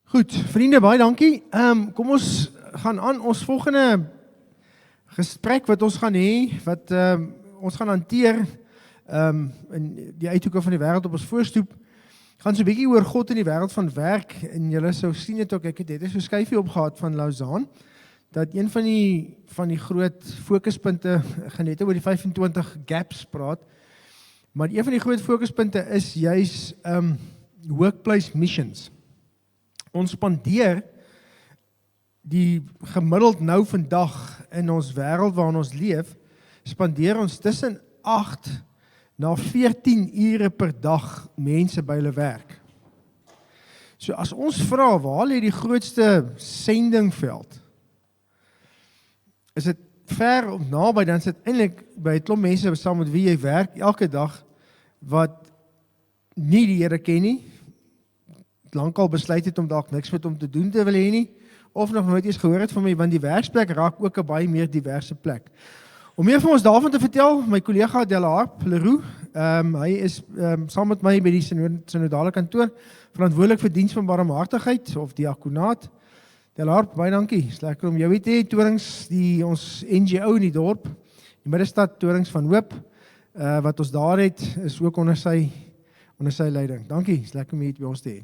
Goed, vriende, baie dankie. Kom ons gaan aan ons volgende gesprek wat ons gaan hê, wat ons gaan hanteer in die uithoeke van die wêreld op ons voorstoep. Gaan so 'n bietjie oor God in die wêreld van werk en julle sou sien dit ook, ek het net so 'n skyfie opgehad van Lausanne, dat een van die groot fokuspunte, ek gaan net oor die 25 gaps praat, maar een van die groot fokuspunte is juis workplace missions. Ons spandeer die gemiddeld nou vandag in ons wêreld waarin ons leef, spandeer ons tussen 8 na 14 ure per dag mense by hulle werk. So as ons vra, waar lê die grootste sendingveld? Is dit ver of naby, dan is dit eintlik by 'n klomp mense saam met wie jy werk elke dag, wat nie die Here ken nie, lankal besluit het om dalk niks met hom te doen te wil hê nie, of nog nooit eens gehoor het van my, want die werksplek raak ook 'n baie meer diverse plek. Om meer van ons daarvan te vertel, my kollega Delaharp Leroux, hy is saam met my by die synodale kantoor, verantwoordelik vir diens van barmhartigheid of diakonaat. Delaharp, baie dankie, is lekker om jou hier te hê, Torings, ons NGO in die dorp, die Middestad Torings van Hoop, wat ons daar het, is ook onder sy leiding. Dankie, is lekker om hier by ons te hê.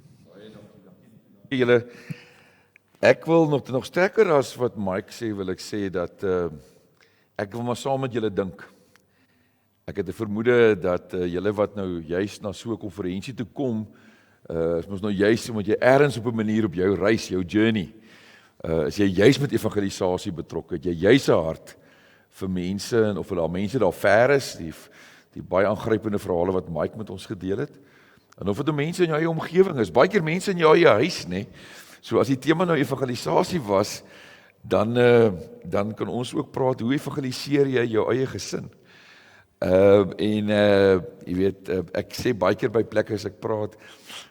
Julle, ek wil nog sterker as wat Mike sê, wil ek sê dat ek wil maar saam met julle dink. Ek het 'n vermoede dat julle wat nou juis na so 'n konferensie toe kom, is mos nou juis omdat jy ergens op 'n manier op jou reis, jou journey, is jy juis met evangelisasie betrokke, het jy juis 'n hart vir mense, en of daar mense daar ver is, die baie aangrypende verhale wat Mike met ons gedeel het, en of dit mense in jou eie omgewing is, baie keer mense in jou eie huis, nee. So as die tema nou evangelisasie was, dan kan ons ook praat, hoe evangeliseer jy jou eie gesin? Jy weet, ek sê baie keer by plekke as ek praat,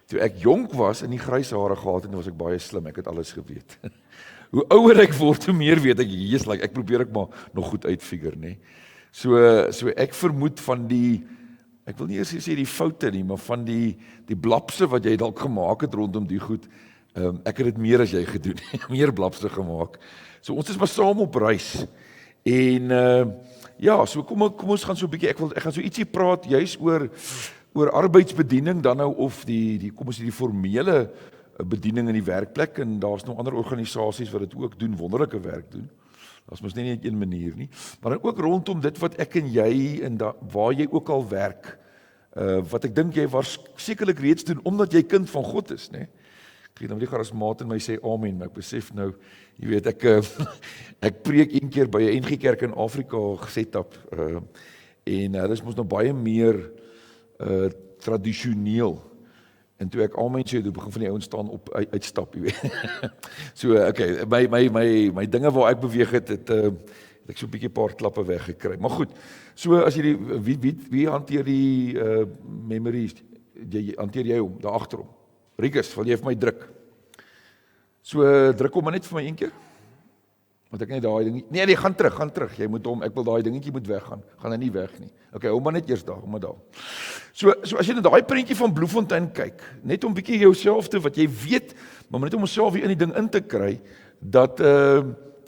toe ek jonk was en die grys hare gehad het, was ek baie slim, ek het alles geweet. Hoe ouer ek word, hoe meer weet ek, ek probeer ek maar nog goed uitfigure, nee. So ek vermoed van ek wil nie eers sê die foute nie, maar van die blapse wat jy dalk gemaak het rondom die goed, ek het dit meer as jy gedoen, meer blapse gemaak. So ons is maar saam op reis, en ja, so kom ons gaan so 'n bietjie, ek gaan so ietsie praat, juis oor arbeidsbediening, dan nou of kom ons sê die formele bediening in die werkplek, en daar's nog ander organisasies wat dit ook doen, wonderlike werk doen. Daar's mos nie net een manier nie, maar dan ook rondom dit wat ek en jy, en waar jy ook al werk, wat ek dink jy sekerlik reeds doen, omdat jy kind van God is, né? Ek weet nou die charismaat in my sê amen, maar ek besef nou, jy weet, ek preek een keer by 'n NG Kerk in Afrika geset op, en dit is mos nog baie meer tradisioneel. En toe ek amen sê, toe begin van die ouens staan op uitstap, jy weet. So, okay, my dinge waar ek beweeg het ek so 'n bietjie paar klappe weggekry. Maar goed, so as jy wie hanteer die memories? Hanteer jy hom daar agterom? Rikus, wil jy vir my druk? So druk hom maar net vir my een keer. Want ek net daai ding. Nee, gaan terug. Jy moet hom, ek wil daai dingetjie moet weggaan. Gaan hy nie weg nie. Okay, hou maar net eers daar, hou maar daar. So as jy na daai prentjie van Bloemfontein kyk, net om bietjie jouself te wat jy weet, maar net om jouself hier in die ding in te kry, dat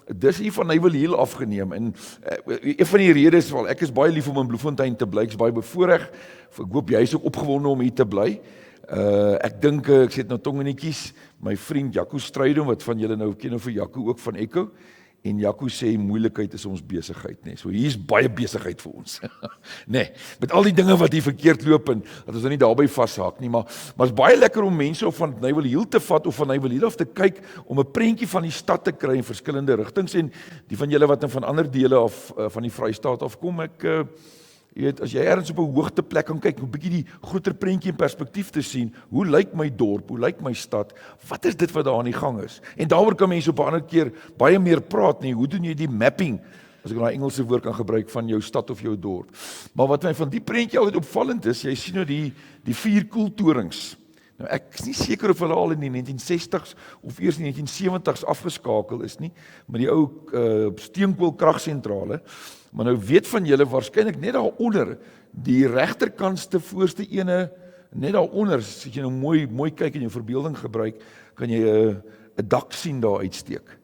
dis hier van Nywerhiel afgeneem, en een van die redes, wel, ek is baie lief om in Bloemfontein te bly, ek is baie bevoorreg, ek hoop jy is ook opgewonde om hier te bly. Ek dink, ek sê nou tongenetjies, my vriend Jaco Strydom, wat van julle nou ken vir Jaco ook van Echo, en Jaco sê moeilikheid is ons besigheid, nee. So hier is baie besigheid vir ons. Nee, met al die dinge wat hier verkeerd loop, en dat ons nou nie daarby vashaak nie, maar is baie lekker om mense of van Nywerhiel te vat, of van Nywerhiel af te kyk, om 'n prentjie van die stad te kry in verskillende rigtings, en die van julle wat van ander dele af, van die Vrystaat afkom, jy weet, as jy ergens op 'n hoogteplek kan kyk, 'n bietjie die groter prentjie in perspektief te sien, hoe lyk my dorp, hoe lyk my stad, wat is dit wat daar aan die gang is? En daaroor kan mense op 'n ander keer baie meer praat nie, hoe doen jy die mapping, as ek daai Engelse woord kan gebruik, van jou stad of jou dorp. Maar wat my van die prentjie altyd opvallend is, jy sien nou die 4 koeltorings. Nou ek is nie seker of hulle al in die 1960s of eers in die 1970s afgeskakel is nie, maar die ou steenkoolkragsentrale. Maar nou weet van julle waarskynlik net daaronder, die regterkantste voorste ene, net daaronder, as jy nou mooi kyk en jou verbeelding gebruik, kan jy 'n dak sien daar uitsteek.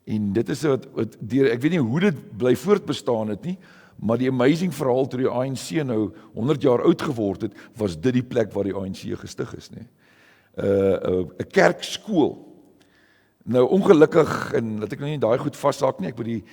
En dit is wat ek weet nie hoe dit bly voortbestaan het nie, maar die amazing verhaal toe die ANC nou 100 jaar oud geword het, was dit die plek waar die ANC gestig is, nee. 'n kerkskool. Nou ongelukkig, en laat ek nou nie daai goed vashaak nie, ek moet die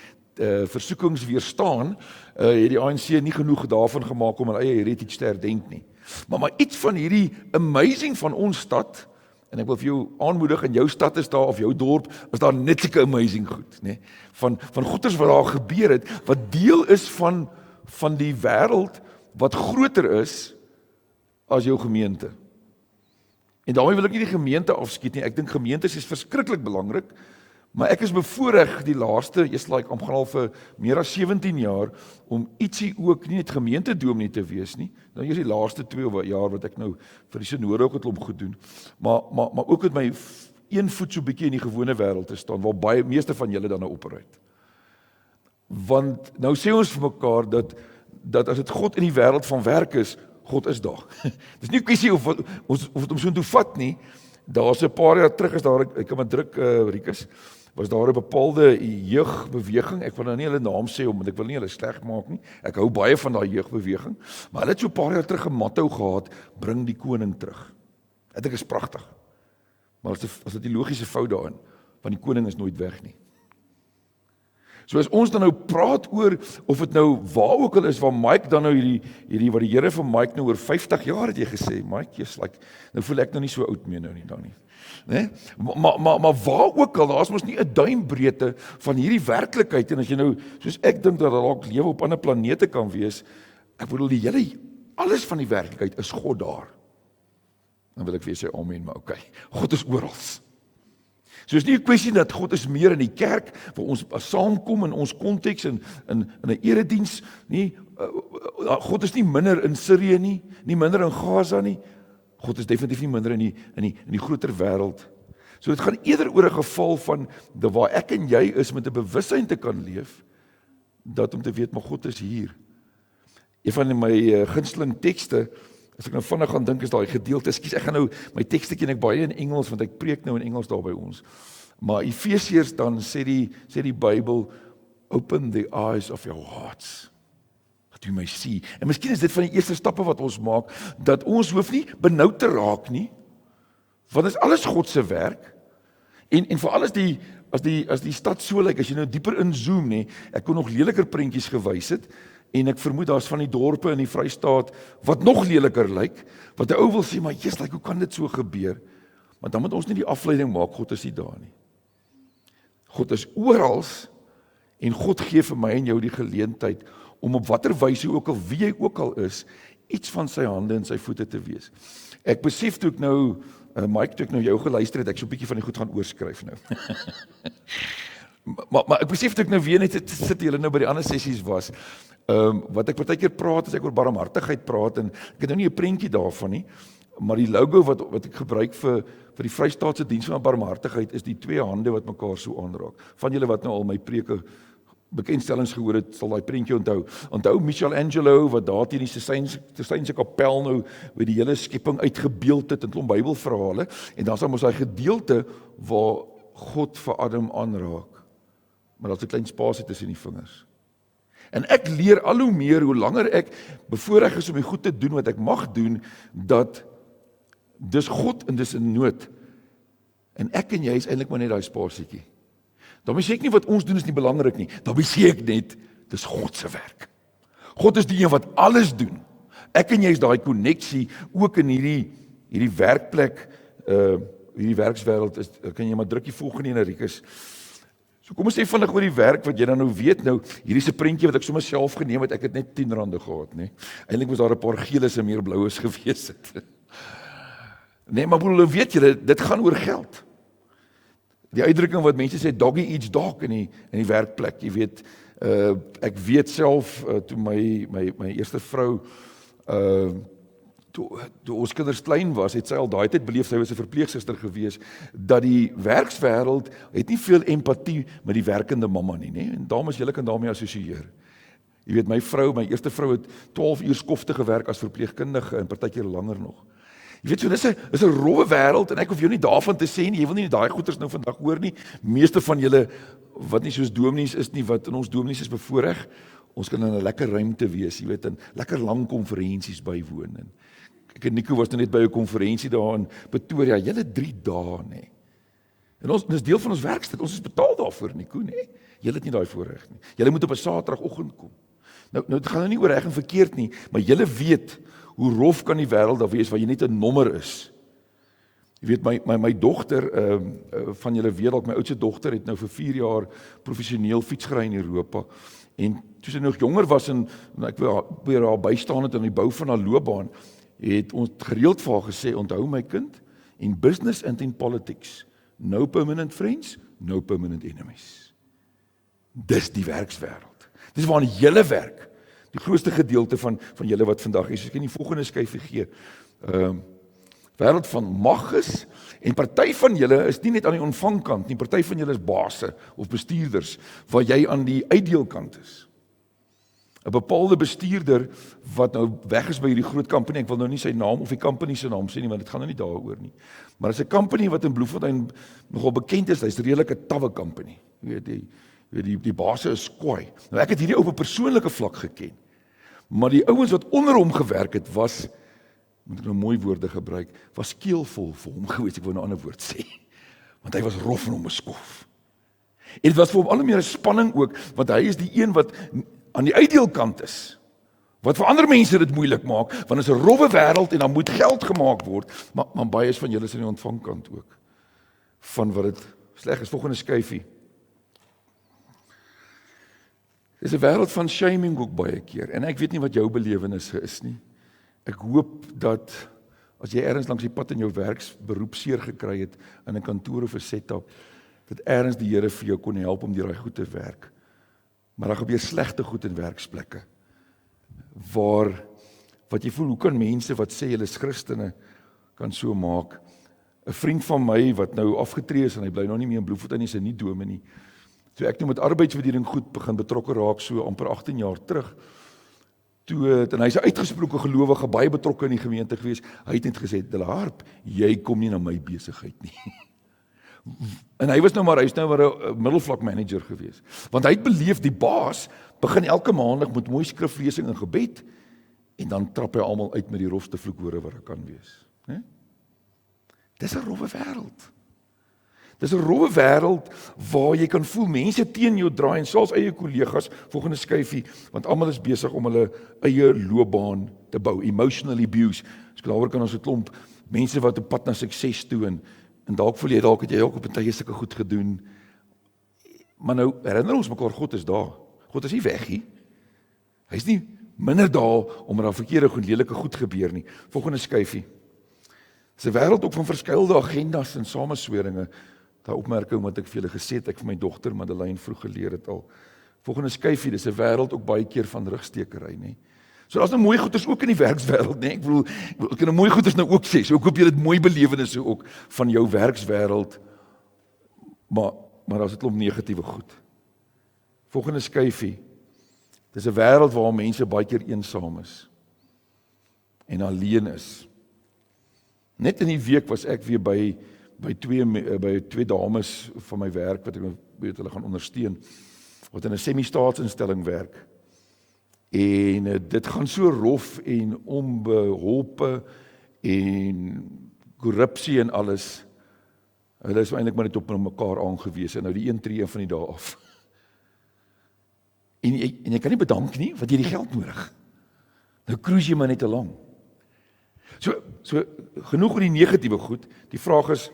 versoekings weerstaan, het die ANC nie genoeg daarvan gemaak om hulle eie heritage te herdenk nie. Maar iets van hierdie amazing van ons stad, en ek wil vir jou aanmoedig, in jou stad is daar, of jou dorp, is daar net sulke amazing goed, nee? Van goeders wat daar gebeur het, wat deel is van die wêreld, wat groter is as jou gemeente. En daarmee wil ek nie die gemeente afskiet nie, ek dink gemeentes is verskriklik belangrik, maar ek is bevoorreg die laaste, I'm gaan al vir meer as 17 jaar, om ietsie ook nie net gemeentedominee te wees nie, nou hier is die laaste 2 jaar wat ek nou vir die sinode ook 'n klomp gedoen, maar ook met my een voet so bietjie in die gewone wêreld te staan, waar meeste van julle dan nou operuit. Want nou sê ons vir mekaar dat as dit God in die wêreld van werk is, God is daar. Dis nie 'n kwessie of het hom so toe vat nie. Daar's 'n paar jaar terug is daar, ek kan maar druk Rikus, was daar 'n bepaalde jeugbeweging. Ek wil nou nie hulle naam sê omdat ek wil nie hulle sleg maak nie. Ek hou baie van daai jeugbeweging, maar hulle het so 'n paar jaar terug 'n motto gehad, bring die koning terug. Ek dink is pragtig. Maar as dit die logiese fout daarin, want die koning is nooit weg nie. So as ons dan nou praat oor, of het nou waar ook al is, waar Mike dan nou hierdie wat die Here vir Mike nou oor 50 jaar het jy gesê, Mike, jy's nou voel ek nou nie so oud meer nou nie, dan nie. Nee? Maar waar ook al, daar is mos nie 'n duimbreedte van hierdie werklikheid, en as jy nou, soos ek dink dat dalk lewe op ander planete kan wees, ek bedoel alles van die werklikheid is God daar. Dan wil ek weer sê amen, maar okay, God is oral. So is nie 'n kwessie dat God is meer in die kerk, waar ons saamkom in ons konteks, in 'n erediens, nie, God is nie minder in Sirië nie, nie minder in Gaza nie, God is definitief nie minder in die groter wêreld. So dit gaan eerder oor 'n geval van, waar ek en jy is met 'n bewussyn te kan leef, dat om te weet, maar God is hier. Een van my gunsteling tekste, as ek nou vinnig gaan dink, is daai gedeelte, ek gaan nou, my tekste ken ek baie in Engels, want ek preek nou in Engels daar by ons, maar Efesiërs dan sê die Bybel, open the eyes of your hearts, dat u my sien, en miskien is dit van die eerste stappe wat ons maak, dat ons hoef nie benoud te raak nie, want dit is alles God se werk, en veral as die stad so lyk, as jy nou dieper inzoom nie, ek kon nog leliker prentjies gewys het, en ek vermoed daar's van die dorpe in die Vrystaat wat nog leliker lyk, wat 'n ou wil sê, maar Jesus, hoe kan dit so gebeur? Maar dan moet ons nie die afleiding maak, God is nie daar nie. God is oral, en God gee vir my en jou die geleentheid om op watter wyse ook al, wie jy ook al is, iets van sy hande en sy voete te wees. Ek besef toe ek nou, Mike, toe ek nou jou geluister het, ek so 'n bietjie van die goed gaan oorskryf nou. Maar ek besef toe ek nou weer net sit julle nou by die ander sessies was, wat ek partykeer praat, as ek oor barmhartigheid praat, en ek het nou nie 'n prentjie daarvan nie, maar die logo wat ek gebruik vir die Vrystaatse diens van barmhartigheid, is die 2 hande wat mekaar so aanraak. Van julle wat nou al my preke bekendstellings gehoor het, sal daai prentjie onthou. Onthou Michelangelo, wat daar teen die Sistynse kapel nou, waar die hele skepping uitgebeeld het, in 'n klomp Bybelverhale, en dan is mos daai gedeelte, waar God vir Adam aanraak, maar daar's 'n klein spasie tussen die vingers. En ek leer al hoe meer, hoe langer ek bevoorreg is om die goed te doen wat ek mag doen, dat dis God en dis in nood. En ek en jy is eintlik maar net daai spasietjie. Daarmee sê ek nie wat ons doen is nie belangrik nie. Daarmee sê ek net, dis God se werk. God is die een wat alles doen. Ek en jy is daai koneksie, ook in hierdie werkplek, hierdie werkswêreld, kan jy maar druk die volgende ene, Rikus. So kom ons sê vinnig oor die werk wat jy dan nou weet nou, hierdie is 'n prentjie wat ek sommer self geneem het, ek het net R10 gehad, nê. Eintlik moes daar 'n paar geeles en meer bloues gewees het. Nee, maar broer, weet julle, dit gaan oor geld. Die uitdrukking wat mense sê, doggy eats dog in die werkplek, jy weet, ek weet self, toe my eerste vrou, toe ons kinders klein was, het sy al daai tyd beleef, sy was 'n verpleegsuster gewees, dat die werkswêreld het nie veel empatie met die werkende mamma nie, nee? En dames, julle kan daarmee assosieer. Jy weet, my eerste vrou het 12 uur skofte gewerk as verpleegkundige, en partykeer langer nog. Jy weet so, dis 'n rowwe wêreld en ek hoef jou nie daarvan te sê nie. Jy wil nie daai goeters nou vandag hoor nie. Meeste van julle wat nie soos dominees is nie, wat in ons dominees is bevoorreg, ons kan in 'n lekker ruimte wees, jy weet, en lekker lang konferensies bywoon. En ek en Nico was nou net by 'n konferensie daar in Pretoria, julle 3 dae, nê. En dis deel van ons werkstyd. Ons is betaal daarvoor, Nico, nê. Julle het nie daai voorreg nie. Julle moet op 'n Saterdagoggend kom. Nou dit gaan nou nie oor reg en verkeerd nie, maar julle weet hoe rof kan die wêreld daar wees waar jy net 'n nommer is. Jy weet my dogter van julle weet dalk my oudste dogter het nou vir 4 jaar professioneel fietsgery in Europa. En toe sy nog jonger was en ek weer haar bystaan het in die bou van haar loopbaan, het ons gereeld vir haar gesê, onthou my kind, in business and in politics, no permanent friends, no permanent enemies. Dis die werkswêreld. Dis waarin julle werk. Die grootste gedeelte van julle wat vandag is, ek kan die volgende skyfie gee. Wêreld van mag is, en party van julle is nie net aan die ontvangkant nie, party van julle is baase of bestuurders, waar jy aan die uitdeelkant is. 'n Bepaalde bestuurder, wat nou weg is by hierdie groot company, ek wil nou nie sy naam of die company se naam sê nie, want dit gaan nou nie daaroor nie, maar is 'n company wat in Bloemfontein nogal bekend is, hy's redelik 'n tawwe company, jy weet, die baase is kwaai. Nou ek het hierdie ou op 'n persoonlike vlak geken, maar die ouens wat onder hom gewerk het, was, moet ek nou mooi woorde gebruik, was keelvol vir hom gewees, ek wil nou 'n ander woord sê, want hy was rof en hom beskof. En dit was vir hom al meer 'n spanning ook, want hy is die een wat aan die uitdeelkant is, wat vir ander mense dit moeilik maak, want dit is 'n rowwe wêreld en dan moet geld gemaak word, maar baie van julle is aan die ontvangkant ook, van wat dit sleg is. Volgende skyfie. Dis 'n wêreld van shaming ook baie keer, en ek weet nie wat jou belewennisse is nie. Ek hoop dat as jy ergens langs die pad in jou werksberoep seer gekry het in 'n kantoor of 'n setup, dat ergens die Here vir jou kon help om deur daai goed te werk. Maar daar gebeur slegte goed in werksplekke wat jy voel, hoe kan mense wat sê hulle is Christene kan so maak? 'n Vriend van my wat nou afgetree is en hy bly nou nie meer in Bloemfontein nie, hy is nie dominee. So ek nou met arbeidsbediening goed begin betrokke raak so amper 18 jaar terug. En hy's 'n uitgesproke gelowige, baie betrokke in die gemeente gewees. Hy het net gesê, "Dille Harp, jy kom nie na my besigheid nie." En hy's nou maar 'n middelvlak manager gewees. Want hy het beleef die baas begin elke maandag met mooi skriflesing en gebed en dan trap hy almal uit met die rofste vloekwoorde wat daar kan wees, né? Dis 'n rowwe wêreld. Dis 'n rowwe wêreld waar jy kan voel mense teen jou draai en selfs eie kollegas, volgende skyfie, want almal is besig om hulle eie loopbaan te bou, emotional abuse. Daaroor kan ons 'n klomp mense wat op pad na sukses toe en dalk voel jy dalk het jy ook op 'n tye sulke goed gedoen. Maar nou herinner ons mekaar, God is daar. God is nie weg nie. Hy's nie minder daar omdat daar verkeerde goed, lelike goed gebeur nie. Volgende skyfie. Dis 'n wêreld ook van verskeie agendas en samesweringe. Daai opmerking wat ek vir julle gesê het, ek vir my dogter Madeleine vroeg geleer het al. Volgende skyfie, dis 'n wêreld ook baie keer van rugstekery, nê. So daar's nou mooi goeders ook in die werkswêreld, nê. Ek bedoel, ek kan nou mooi goeders nou ook sê. So ek hoop julle het mooi belewennisse ook van jou werkswêreld. Maar daar's 'n klomp negatiewe goed. Volgende skyfie. Dis 'n wêreld waar mense baie keer eensaam is en alleen is. Net in die week was ek weer by twee dames van my werk wat ek weet hulle gaan ondersteun, wat in 'n semi-staatsinstelling werk. En dit gaan so rof en onbeholpe en korrupsie en alles. Hulle is eintlik maar net op mekaar aangewese en nou die een tree van die dae af. En jy kan nie bedank nie, want jy het die geld nodig. Nou cruise jy maar net te lank. So genoeg oor die negatiewe goed. Die vraag is,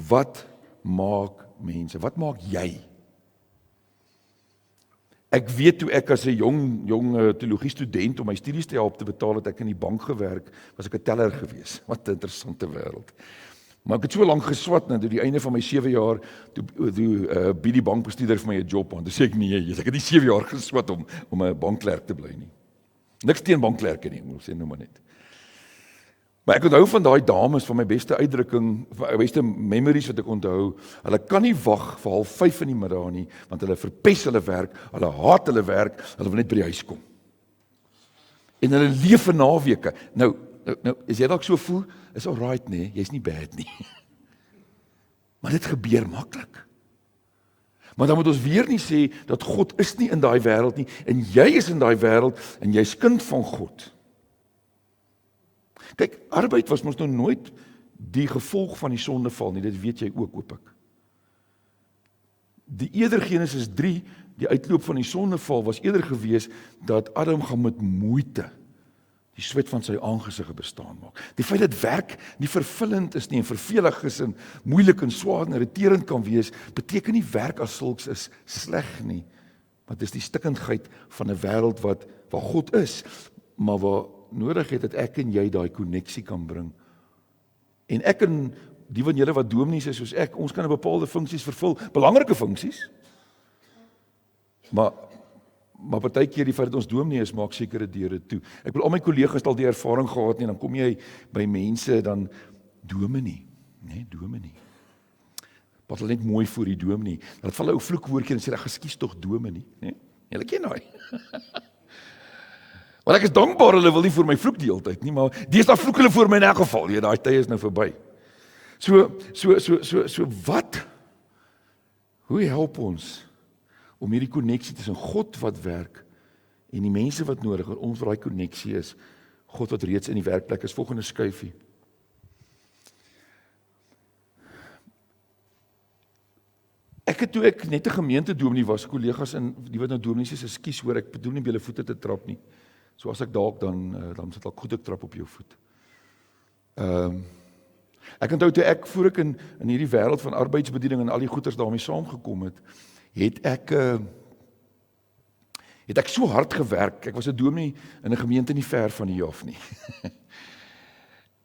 wat maak mense? Wat maak jy? Ek weet toe ek as 'n jong teologie student om my studies te help te betaal, het ek in die bank gewerk, was ek 'n teller gewees. Wat 'n interessante wêreld. Maar ek het so lank geswat na die einde van my 7 jaar, toe bied die bankbestuurder vir my 'n job aan. Toe sê ek nee, ek het nie 7 jaar geswat om 'n bankklerk te bly nie. Niks teen bankklerke nie, moet sê nou maar net. Maar ek onthou van daai dames van my beste uitdrukking, my beste memories wat ek onthou, hulle kan nie wag vir 4:30 in die middag nie, want hulle verpes hulle werk, hulle haat hulle werk, hulle wil net by die huis kom. En hulle leef vir naweke. Nou Nou, as jy dalk so voel, is alright nee, jy's nie bad nie. Maar dit gebeur maklik. Maar dan moet ons weer nie sê dat God is nie in daai wêreld nie en jy is in daai wêreld en jy's kind van God. Kyk, arbeid was mos nou nooit die gevolg van die sondeval nie, dit weet jy ook, hoop ek. Die eerder Genesis 3, die uitloop van die sondeval was eerder gewees dat Adam gaan met moeite die swet van sy aangesig bestaan maak. Die feit dat werk nie vervullend is nie en vervelig is en moeilik en swaar en irriterend kan wees, beteken nie werk as sulks is sleg nie. Maar dis die stikkindheid van 'n wêreld waar God is, maar waar nodig het dat ek en jy daai koneksie kan bring. En ek en die van julle wat dominees is soos ek, ons kan 'n bepaalde funksies vervul, belangrike funksies. Maar partykeer die feit dat ons dominee is, maak sekere deure toe. Ek wil al my kollegas al die ervaring gehad nie, dan kom jy by mense dan dominee, dominee. Wat hulle net mooi voor die dominee. Dan val 'n ou vloekwoordjie en sê, "Ag, ekskuus tog dominee," né? Julle ken daai. Want ek is dankbaar hulle wil nie vir my vloek die hele tyd nie, maar deesdae vloek hulle vir my in elk geval. Ja, daai tye is nou verby. So wat? Hoe help ons om hierdie koneksie tussen God wat werk en die mense wat nodig is, ons waar daai koneksie is, God wat reeds in die werkplek is, volgende skuifie. Toe ek net 'n gemeentedominee was, kollegas en die wat nou dominees is, ekskuus hoor, ek bedoel nie by julle voete te trap nie. So as ek dalk dan sit ek goed ek trap op jou voet. Ek onthou toe ek voor ek in hierdie wêreld van arbeidsbediening en al die goeters daarmee saamgekom het ek so hard gewerk. Ek was 'n dominee in 'n gemeente nie ver van hier af nie.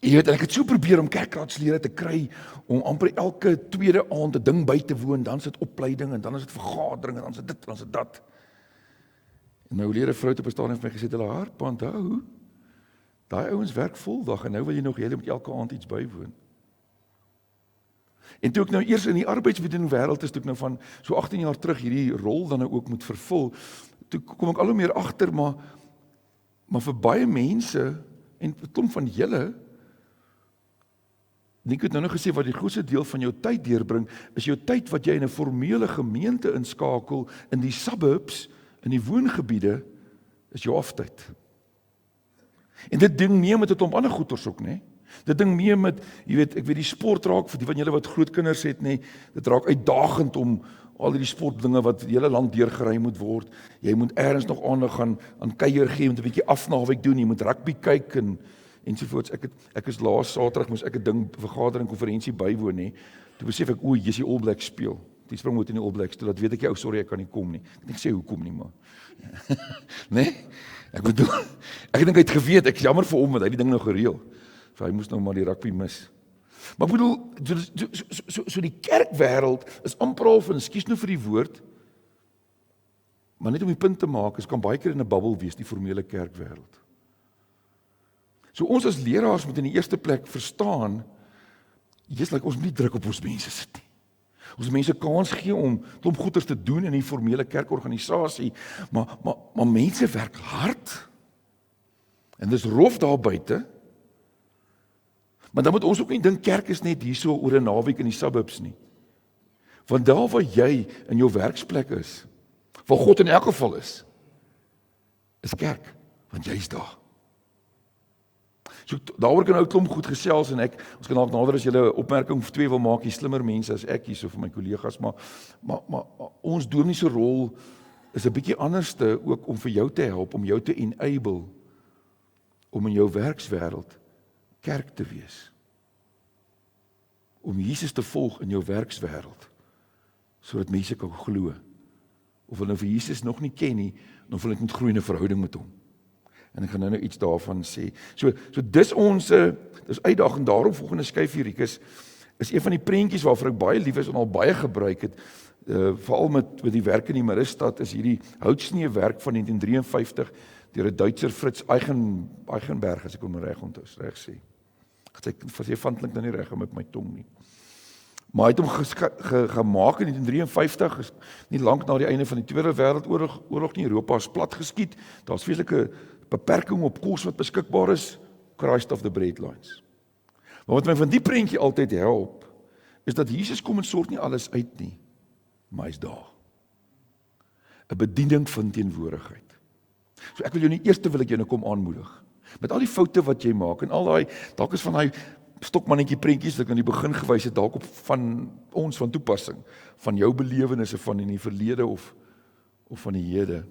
Jy weet, ek het so probeer om kerkraadslede te kry om amper elke tweede aand 'n ding by te woon, dan is dit opleiding en dan is dit vergadering en dan is dit dit en dan is dit dat. En my oulede vrou het bestaan en vir my gesê, "Hulle hartpand hou. Daai ouens werk voldag en nou wil jy nog jy moet elke aand iets bywoon." En toe ek nou eers in die arbeidsbediening wêreld is, toe ek nou van so 18 jaar terug hierdie rol dan nou ook moet vervul, toe kom ek al hoe meer agter, maar vir baie mense en 'n klomp van julle, ek het nou gesê wat die grootste deel van jou tyd deurbring, is jou tyd wat jy in 'n formele gemeente inskakel in die suburbs, in die woongebiede, is jou aftyd. En dit ding mee met 'n klomp ander goeters ook, né? Dit ding mee met, jy weet, ek weet die sport raak vir die van julle wat groot kinders het, né? Dit raak uitdagend om al die sportdinge wat die hele land deurgery moet word. Jy moet eers nog aandag aan kuier gee, moet 'n bietjie afnaweek doen, jy moet rugby kyk ensovoorts. Ek is laas Saterdag moes ek 'n ding vergadering konferensie bywoon, hè. Toe besef ek, o, jy's die All Blacks speel. Die spring moet in die All Blacks, toe dat weet ek, sorry, ek kan nie kom nie. Ek dink sê hoekom nie, maar. Nee? Ek bedoel, ek dink hy het geweet, ek is jammer vir hom want hy het die ding nou gereël. So hy moes nou maar die rugby mis. Maar ek bedoel, so die kerkwêreld is amper al van, ekskuus nou vir die woord, maar net om die punt te maak, is kan baie keer in 'n bubbel wees, die formele kerkwêreld. So ons as leraars moet in die eerste plek verstaan, ons moet nie druk op ons mense sit nie. Ons mense kans gee om klomp goeders te doen in die formele kerkorganisasie, maar mense werk hard. En dis rof daar buite. Maar dan moet ons ook nie dink kerk is net hierso oor 'n naweek in die suburbs nie. Want daar waar jy in jou werksplek is, waar God in elk geval is kerk, want jy's daar. So daaroor kan ou klomp goed gesels en ons kan dalk nader as jy 'n opmerking of twee wil maak, jy slimmer mense as ek hierso vir my kollegas, maar ons dominee se rol is 'n bietjie anderste ook om vir jou te help, om jou te enable om in jou werkswêreld kerk te wees. Om Jesus te volg in jou werkswêreld sodat mense kan glo. Of hulle nou vir Jesus nog nie ken nie, dan wil ek moet groei in 'n verhouding met hom. En ek gaan nou iets daarvan sê. So dis ons dis uitdaging daarom volgende skyf hier is een van die prentjies waarvoor ek baie lief is en al baie gebruik het, veral met die werk in die Maristad, is hierdie houtsneewerk van 1953 deur 'n Duitser Fritz Eichenberg, as ek hom reg sê. Ek van klink nou nie reg met my tong nie. Maar hy het hom gemaak in 1953, is nie lank na die einde van die Tweede Wêreldoorlog nie. Europa is plat geskiet. Daar's vreeslike beperking op kos wat beskikbaar is. Christ of the breadlines. Maar wat my van die prentjie altyd help, is dat Jesus kom en sort nie alles uit nie, maar hy's daar. 'n Bediening van teenwoordigheid. So ek wil jou nie eerste wil ek jou nou kom aanmoedig. Met al die foute wat jy maak en al daai, dalk is van daai stokmannetjie prentjies wat ek aan die begin gewys het, dalk op van ons van toepassing, van jou belewennisse van in die verlede of van die hede.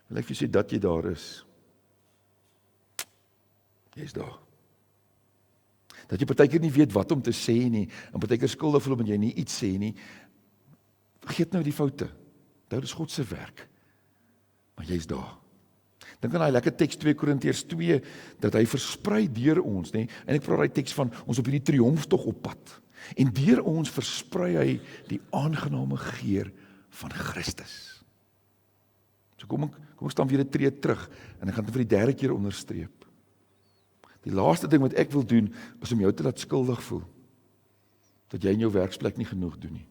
Wil ek vir jou sê dat jy daar is. Jy's daar. Dat jy partykeer nie weet wat om te sê nie, en partykeer skuldig voel omdat jy nie iets sê nie. Vergeet nou die foute. Dit is God se werk. Maar jy's daar. Dink aan daai lekker teks 2 Korintiërs 2, dat hy versprei deur ons, nê? En ek praat daai teks van ons op hierdie triomftog op pad. En deur ons versprei hy die aangename geur van Christus. So kom ek staan weer 'n tree terug en ek gaan dit vir die 3de keer onderstreep. Die laaste ding wat ek wil doen, is om jou te laat skuldig voel, dat jy in jou werksplek nie genoeg doen nie.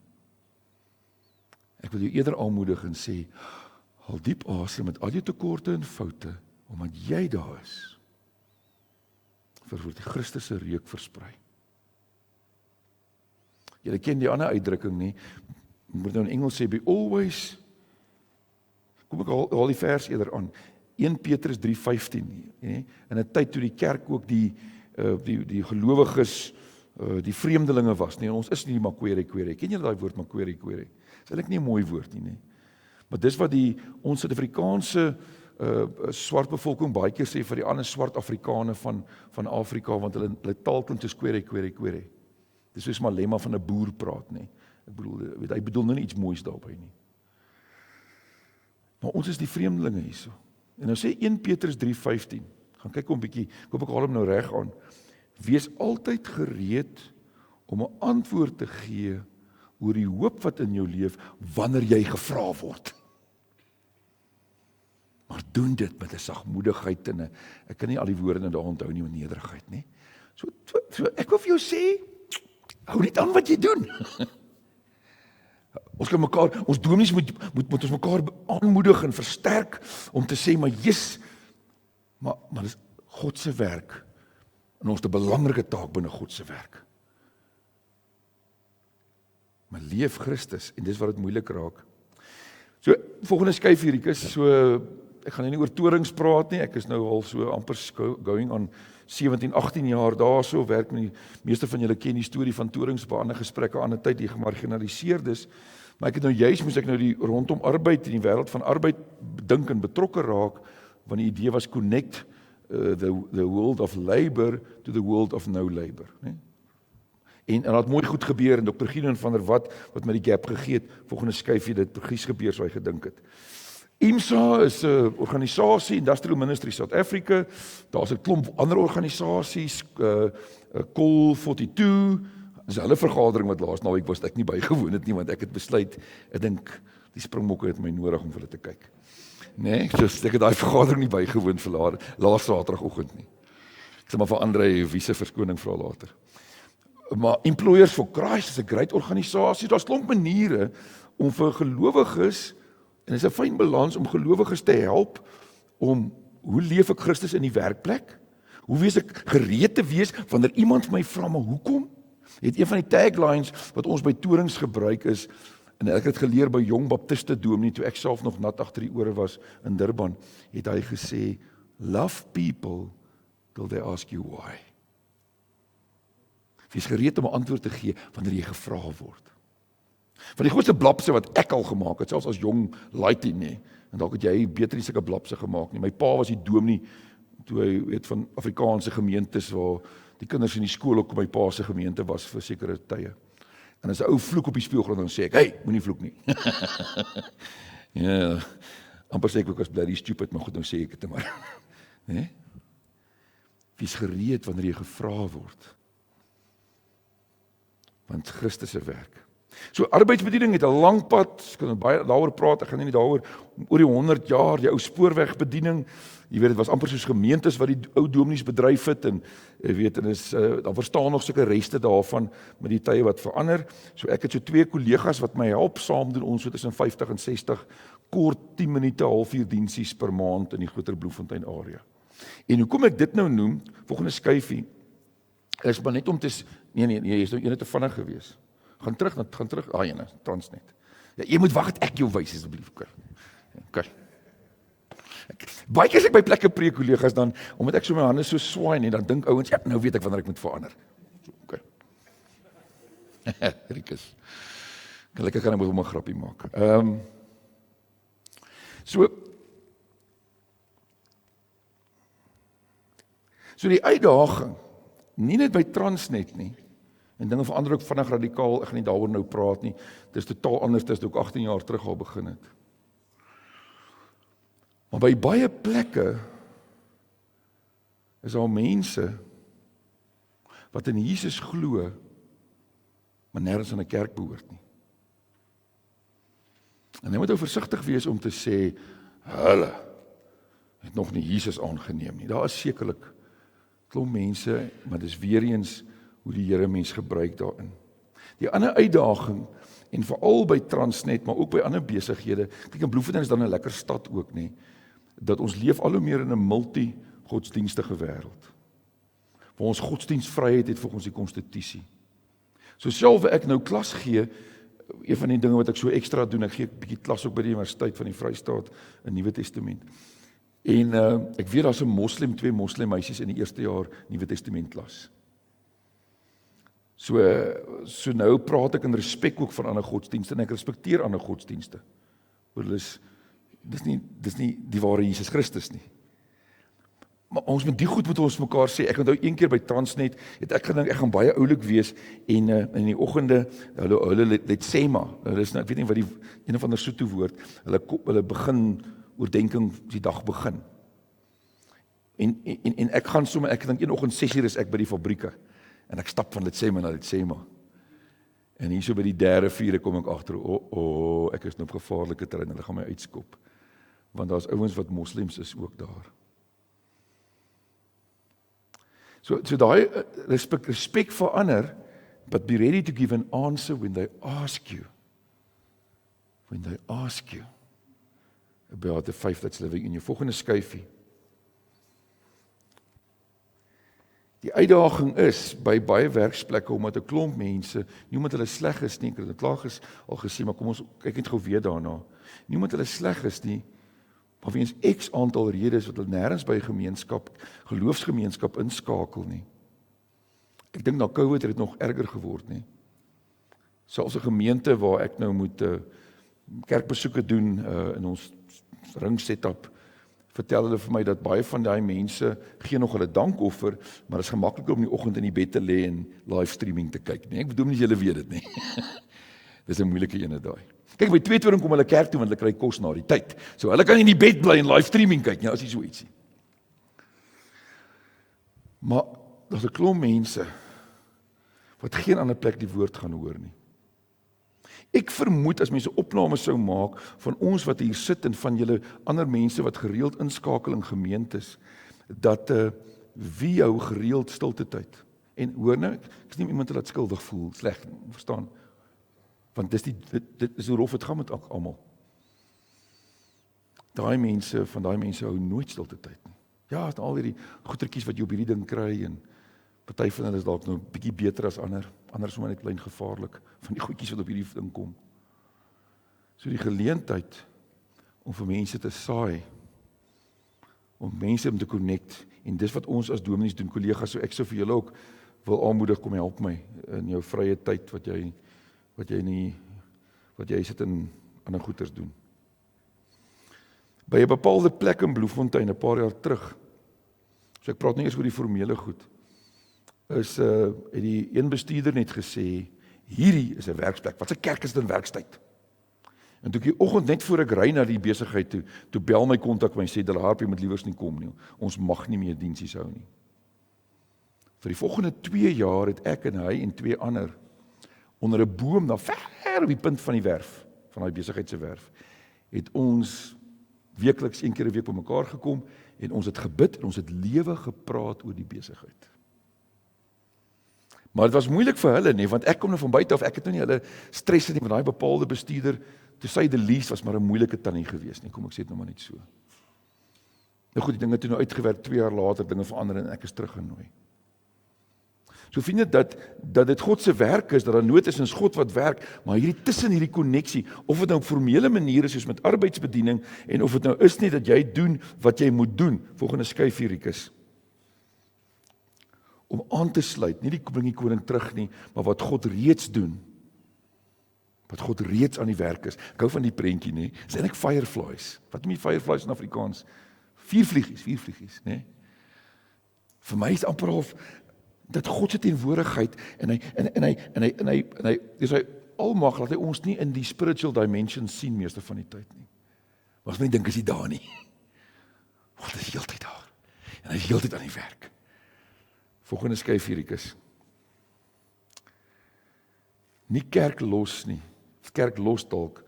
Ek wil jou eerder aanmoedig en sê, haal diep asem met al jou tekorte en foute, omdat jy daar is, vir die Christus se reuk versprei. Jy ken die ander uitdrukking nie, moet nou in Engels sê, be always, kom ek haal die vers eerder aan, 1 Petrus 3:15, in 'n tyd toe die kerk ook die gelowiges, die vreemdelinge was, nie, en ons is nie makwere, ken julle daai woord makwere? Dis eintlik nie 'n mooi woord nie, maar dis wat ons Suid-Afrikaanse swart bevolking baie keer sê vir die ander swart Afrikane van Afrika, want hulle taal klink soos kwere. Dis soos Malema van 'n boer praat, nie. Ek bedoel, hy bedoel nou nie iets moois daarby nie. Maar ons is die vreemdelinge hierso. En nou sê 1 Petrus 3:15, gaan kyk 'n bietjie, ek hoop ek haal hom nou reg aan. Wees altyd gereed om 'n antwoord te gee oor die hoop wat in jou leef, wanneer jy gevra word. Maar doen dit met 'n sagmoedigheid en ek kan nie al die woorde nou daar onthou nie, met nederigheid, nie. So ek wil vir jou sê, hou net aan wat jy doen. Ons kan mekaar, ons dominees moet ons mekaar aanmoedig en versterk om te sê, maar maar dis God se werk en ons het 'n belangrike taak binne God se werk. Maar leef Christus en dis wat dit moeilik raak. So volgende skuif hier, ek gaan nie oor torings praat nie, ek is nou al so amper going on 17, 18 jaar daarso, werk met die meeste van julle ken die storie van torings by ander gesprekke aan 'n tyd die gemarginaliseerd is. Maar ek het nou moes ek nou die rondom arbeid en die wêreld van arbeid dink en betrokke raak, want die idee was connect the world of labor to the world of no labor, né? En dat het mooi goed gebeur en Dr. Gideon van der Walt wat my die gap gegee het, volgende skuifie dit presies gebeur so hy gedink het. IMSA is 'n organisasie, Industrial Ministry South Africa, daar's 'n klomp ander organisasies, Call 42, dis hulle vergadering wat laas naweek was, ek nie bygewoon het nie, want ek het besluit, ek dink die springbokke het my nodig om vir hulle te kyk. Nee, so ek het daai vergadering nie bygewoon vir laas Saterdagoggend nie. Ek sal maar vir Andre Wiese verskoning vra later. Maar Employers for Christ is 'n great organisasie, daar's klomp maniere om vir gelowiges, en dit is 'n fyn balans om gelowiges te help om, hoe leef ek Christus in die werkplek? Hoe wees ek gereed te wees wanneer iemand my vra, maar hoekom? Het een van die taglines wat ons by torings gebruik is, en ek het geleer by Jong Baptiste Dominee, toe ek self nog nat agter die ore was in Durban, het hy gesê, love people till they ask you why. Wees gereed om 'n antwoord te gee wanneer jy gevra word. Van die grootste blapse wat ek al gemaak het, selfs as jong laaitie, nee, en dalk het jy beter nie sulke blapse gemaak nie. My pa was die dominee toe hy weet van Afrikaanse gemeentes waar die kinders in die skool ook my pa se gemeente was vir sekere tye. En as 'n ou vloek op die speelgrond dan sê ek, hey, moenie vloek nie. Ja, amper sê ek ook as bloody stupid, maar goed, nou sê ek dit maar. Nee? Wees gereed wanneer jy gevra word. Want Christus se werk. So arbeidsbediening het 'n lang pad, ek kan baie daaroor praat, ek gaan nie daaroor oor die 100 jaar, die ou spoorwegbediening, jy weet dit was amper soos gemeentes wat die ou dominees bedryf het en jy weet en is dan verstaan nog sulke reste daarvan met die tye wat verander. So ek het so 2 kollegas wat my help saam doen, ons so tussen 50 en 60 kort 10 minute halfuur diensies per maand in die Groter Bloemfontein area. En hoekom ek dit nou noem, volgende skyfie, is maar net om te nee, jy is nou ene te vinnig gewees. Gaan terug, ene, Transnet. Ja, jy moet wag dat ek jou wys asseblief. Okay. Baie keer as ek by plekke preek kollegas dan, omdat ek so my hande so swaai en dan dink ouens, ja, nou weet ek wanneer ek moet verander. Okay. Rikus. Gelukkig kan ek met hom 'n grappie maak. So die uitdaging, nie net by Transnet nie, en dinge verander ook vinnig radikaal, ek gaan nie daaroor nou praat nie, dit is totaal anders as dit ook 18 jaar terug al begin het. Maar by baie plekke is daar mense wat in Jesus glo, maar nêrens in 'n kerk behoort nie. En jy moet ou versigtig wees om te sê, hulle het nog nie Jesus aangeneem nie. Daar is sekerlik klomp mense, maar dis weer eens hoe die Here mens gebruik daarin. Die ander uitdaging, en veral by Transnet, maar ook by ander besighede, kyk in Bloemfontein is dan 'n lekker stad ook nie, dat ons leef al hoe meer in 'n multi-godsdienstige wêreld. Waar ons godsdienstvryheid het volgens die konstitusie. So selfs ek nou klas gee, een van die dinge wat ek so ekstra doen, ek gee 'n bietjie klas ook by die Universiteit van die Vrystaat in Nuwe Testament. En ek weet daar's 'n moslim, 2 moslim meisies in die eerste jaar Nuwe Testament klas. So nou praat ek in respek ook van ander godsdienste en ek respekteer ander godsdienste. Want dis nie die ware Jesus Christus nie. Maar ons moet die goed met ons mekaar sê. Ek onthou een keer by Transnet, het ek gedink ek gaan baie oulik wees en in die oggende hulle letsema. Hulle is nou, ek weet nie wat die een of ander Sotho woord, hulle begin oordenking die dag begin. En ek gaan sommer, ek dink een oggend 6:00 is ek by die fabrieke en ek stap van letsema na letsema. En hier so by die 3, 4 kom ek agter, ek is nou op gevaarlike terrein, hulle gaan my uitskop. Want daar's ouens wat moslems is ook daar. So daai respek vir ander, but be ready to give an answer when they ask you. When they ask you about the faith that's living in you. Volgende skyfie. Die uitdaging is by baie werksplekke omdat 'n klomp mense, nie omdat hulle sleg is nie, ek het dit klaar al gesê, maar kom ons kyk net gou weer daarna. Nie omdat hulle sleg is nie, maar weens X aantal redes wat hulle nêrens by 'n gemeenskap, geloofsgemeenskap inskakel nie. Ek dink na COVID het dit nog erger geword nie. Selfs 'n gemeente waar ek nou moet kerkbesoeke doen in ons ring setup, vertel hulle vir my dat baie van daai mense gee nog hulle dankoffer, maar dit is gemakliker om in die oggend in die bed te lê en livestreaming te kyk nie. Ek bedoel nie julle weet dit nie. Dis 'n moeilike ene daai. Kyk, by 2:20 kom hulle kerk toe want hulle kry kos na die tyd. So hulle kan nie in die bed bly en livestreaming kyk nie, as jy so ietsie. Maar daar's 'n klomp mense wat geen ander plek die woord gaan hoor nie. Ek vermoed as mense opnames sou maak van ons wat hier sit en van julle ander mense wat gereeld inskakel in gemeentes, dat wie hou gereeld stilte tyd. En hoor nou, ek is nie iemand wat laat skuldig voel, sleg, verstaan? Want dit is hoe rof het gaan met almal. Van daai mense hou nooit stilte tyd nie. Ja, het al hierdie goetertjies wat jy op hierdie ding kry en party van hulle is dalk nou 'n bietjie beter as ander sommer net klein gevaarlik van die goedjies wat op hierdie ding kom. So die geleentheid om vir mense te saai, om mense om te connect, en dis wat ons as dominees doen, kollegas, so ek sou vir julle ook wil aanmoedig, kom help my in jou vrye tyd wat jy sit in ander goeders doen. By 'n bepaalde plek in Bloemfontein 'n paar jaar terug, so ek praat nie eers oor die formele goed, het die een bestuurder net gesê, hierdie is 'n werksplek, wat 'n kerk is dit in werkstyd? En toe ek die oggend net voor ek ry na die besigheid toe bel my kontak my en sê, Harp, jy moet liewers nie kom nie, ons mag nie meer diensies hou nie. Vir die volgende 2 jaar het ek en hy en 2 ander onder 'n boom daar ver op die punt van die werf, van daai besigheid se werf, het ons weekliks 1 keer 'n week bymekaar gekom en ons het gebid en ons het lewe gepraat oor die besigheid. Maar dit was moeilik vir hulle nie, want ek kom nou van buite af, ek het nou nie hulle stress nie, want daai bepaalde bestuurder, to say the least, was maar 'n moeilike tannie gewees nie, kom ek sê dit nou maar net so. Nou goed, die dinge het toe nou uitgewerk, 2 jaar later, dinge verander en ek is teruggenooi. So vind jy dat dit God se werk is, dat daar nood is in God wat werk, maar hierdie tussen hierdie koneksie, of dit nou op formele maniere soos met arbeidsbediening, en of dit nou is nie dat jy doen wat jy moet doen, volgende skyf hier, Rikus, om aan te sluit, nie die bring die koning terug nie, maar wat God reeds doen, wat God reeds aan die werk is. Ek hou van die prentjie, nie? Dis eintlik fireflies. Wat noem jy fireflies in Afrikaans? Viervliegies, nee? Vir my is amper of dat God se teenwoordigheid en hy dis hy almag laat hy ons nie in die spiritual dimension sien meeste van die tyd nie. Maar as my dink is hy daar nie. God is heeltyd daar. En hy is heeltyd aan die werk. Volgende skyf hier, Rikus. Nie kerk los nie. Kerk los dalk,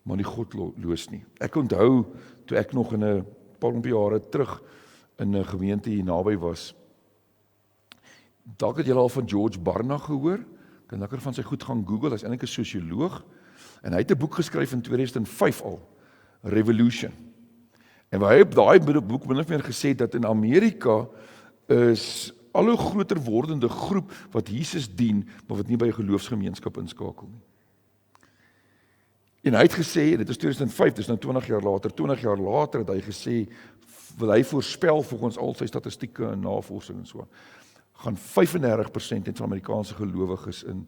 maar nie God los nie. Ek onthou toe ek nog in 'n paar jare terug in 'n gemeente hier naby was. Dalk het julle al van George Barna gehoor. Kan lekker van sy goed gaan Google, hy's eintlik 'n sosioloog en hy het 'n boek geskryf in 2005 al, Revolution. En waar hy op daai boek min of meer gesê dat in Amerika is al hoe groter wordende groep wat Jesus dien, maar wat nie by 'n geloofsgemeenskap inskakel nie. En hy het gesê, dit is 2005, dis nou 20 jaar later het hy gesê, wil hy voorspel volgens al sy statistieke en navorsing en so, gaan 35% van Amerikaanse gelowiges in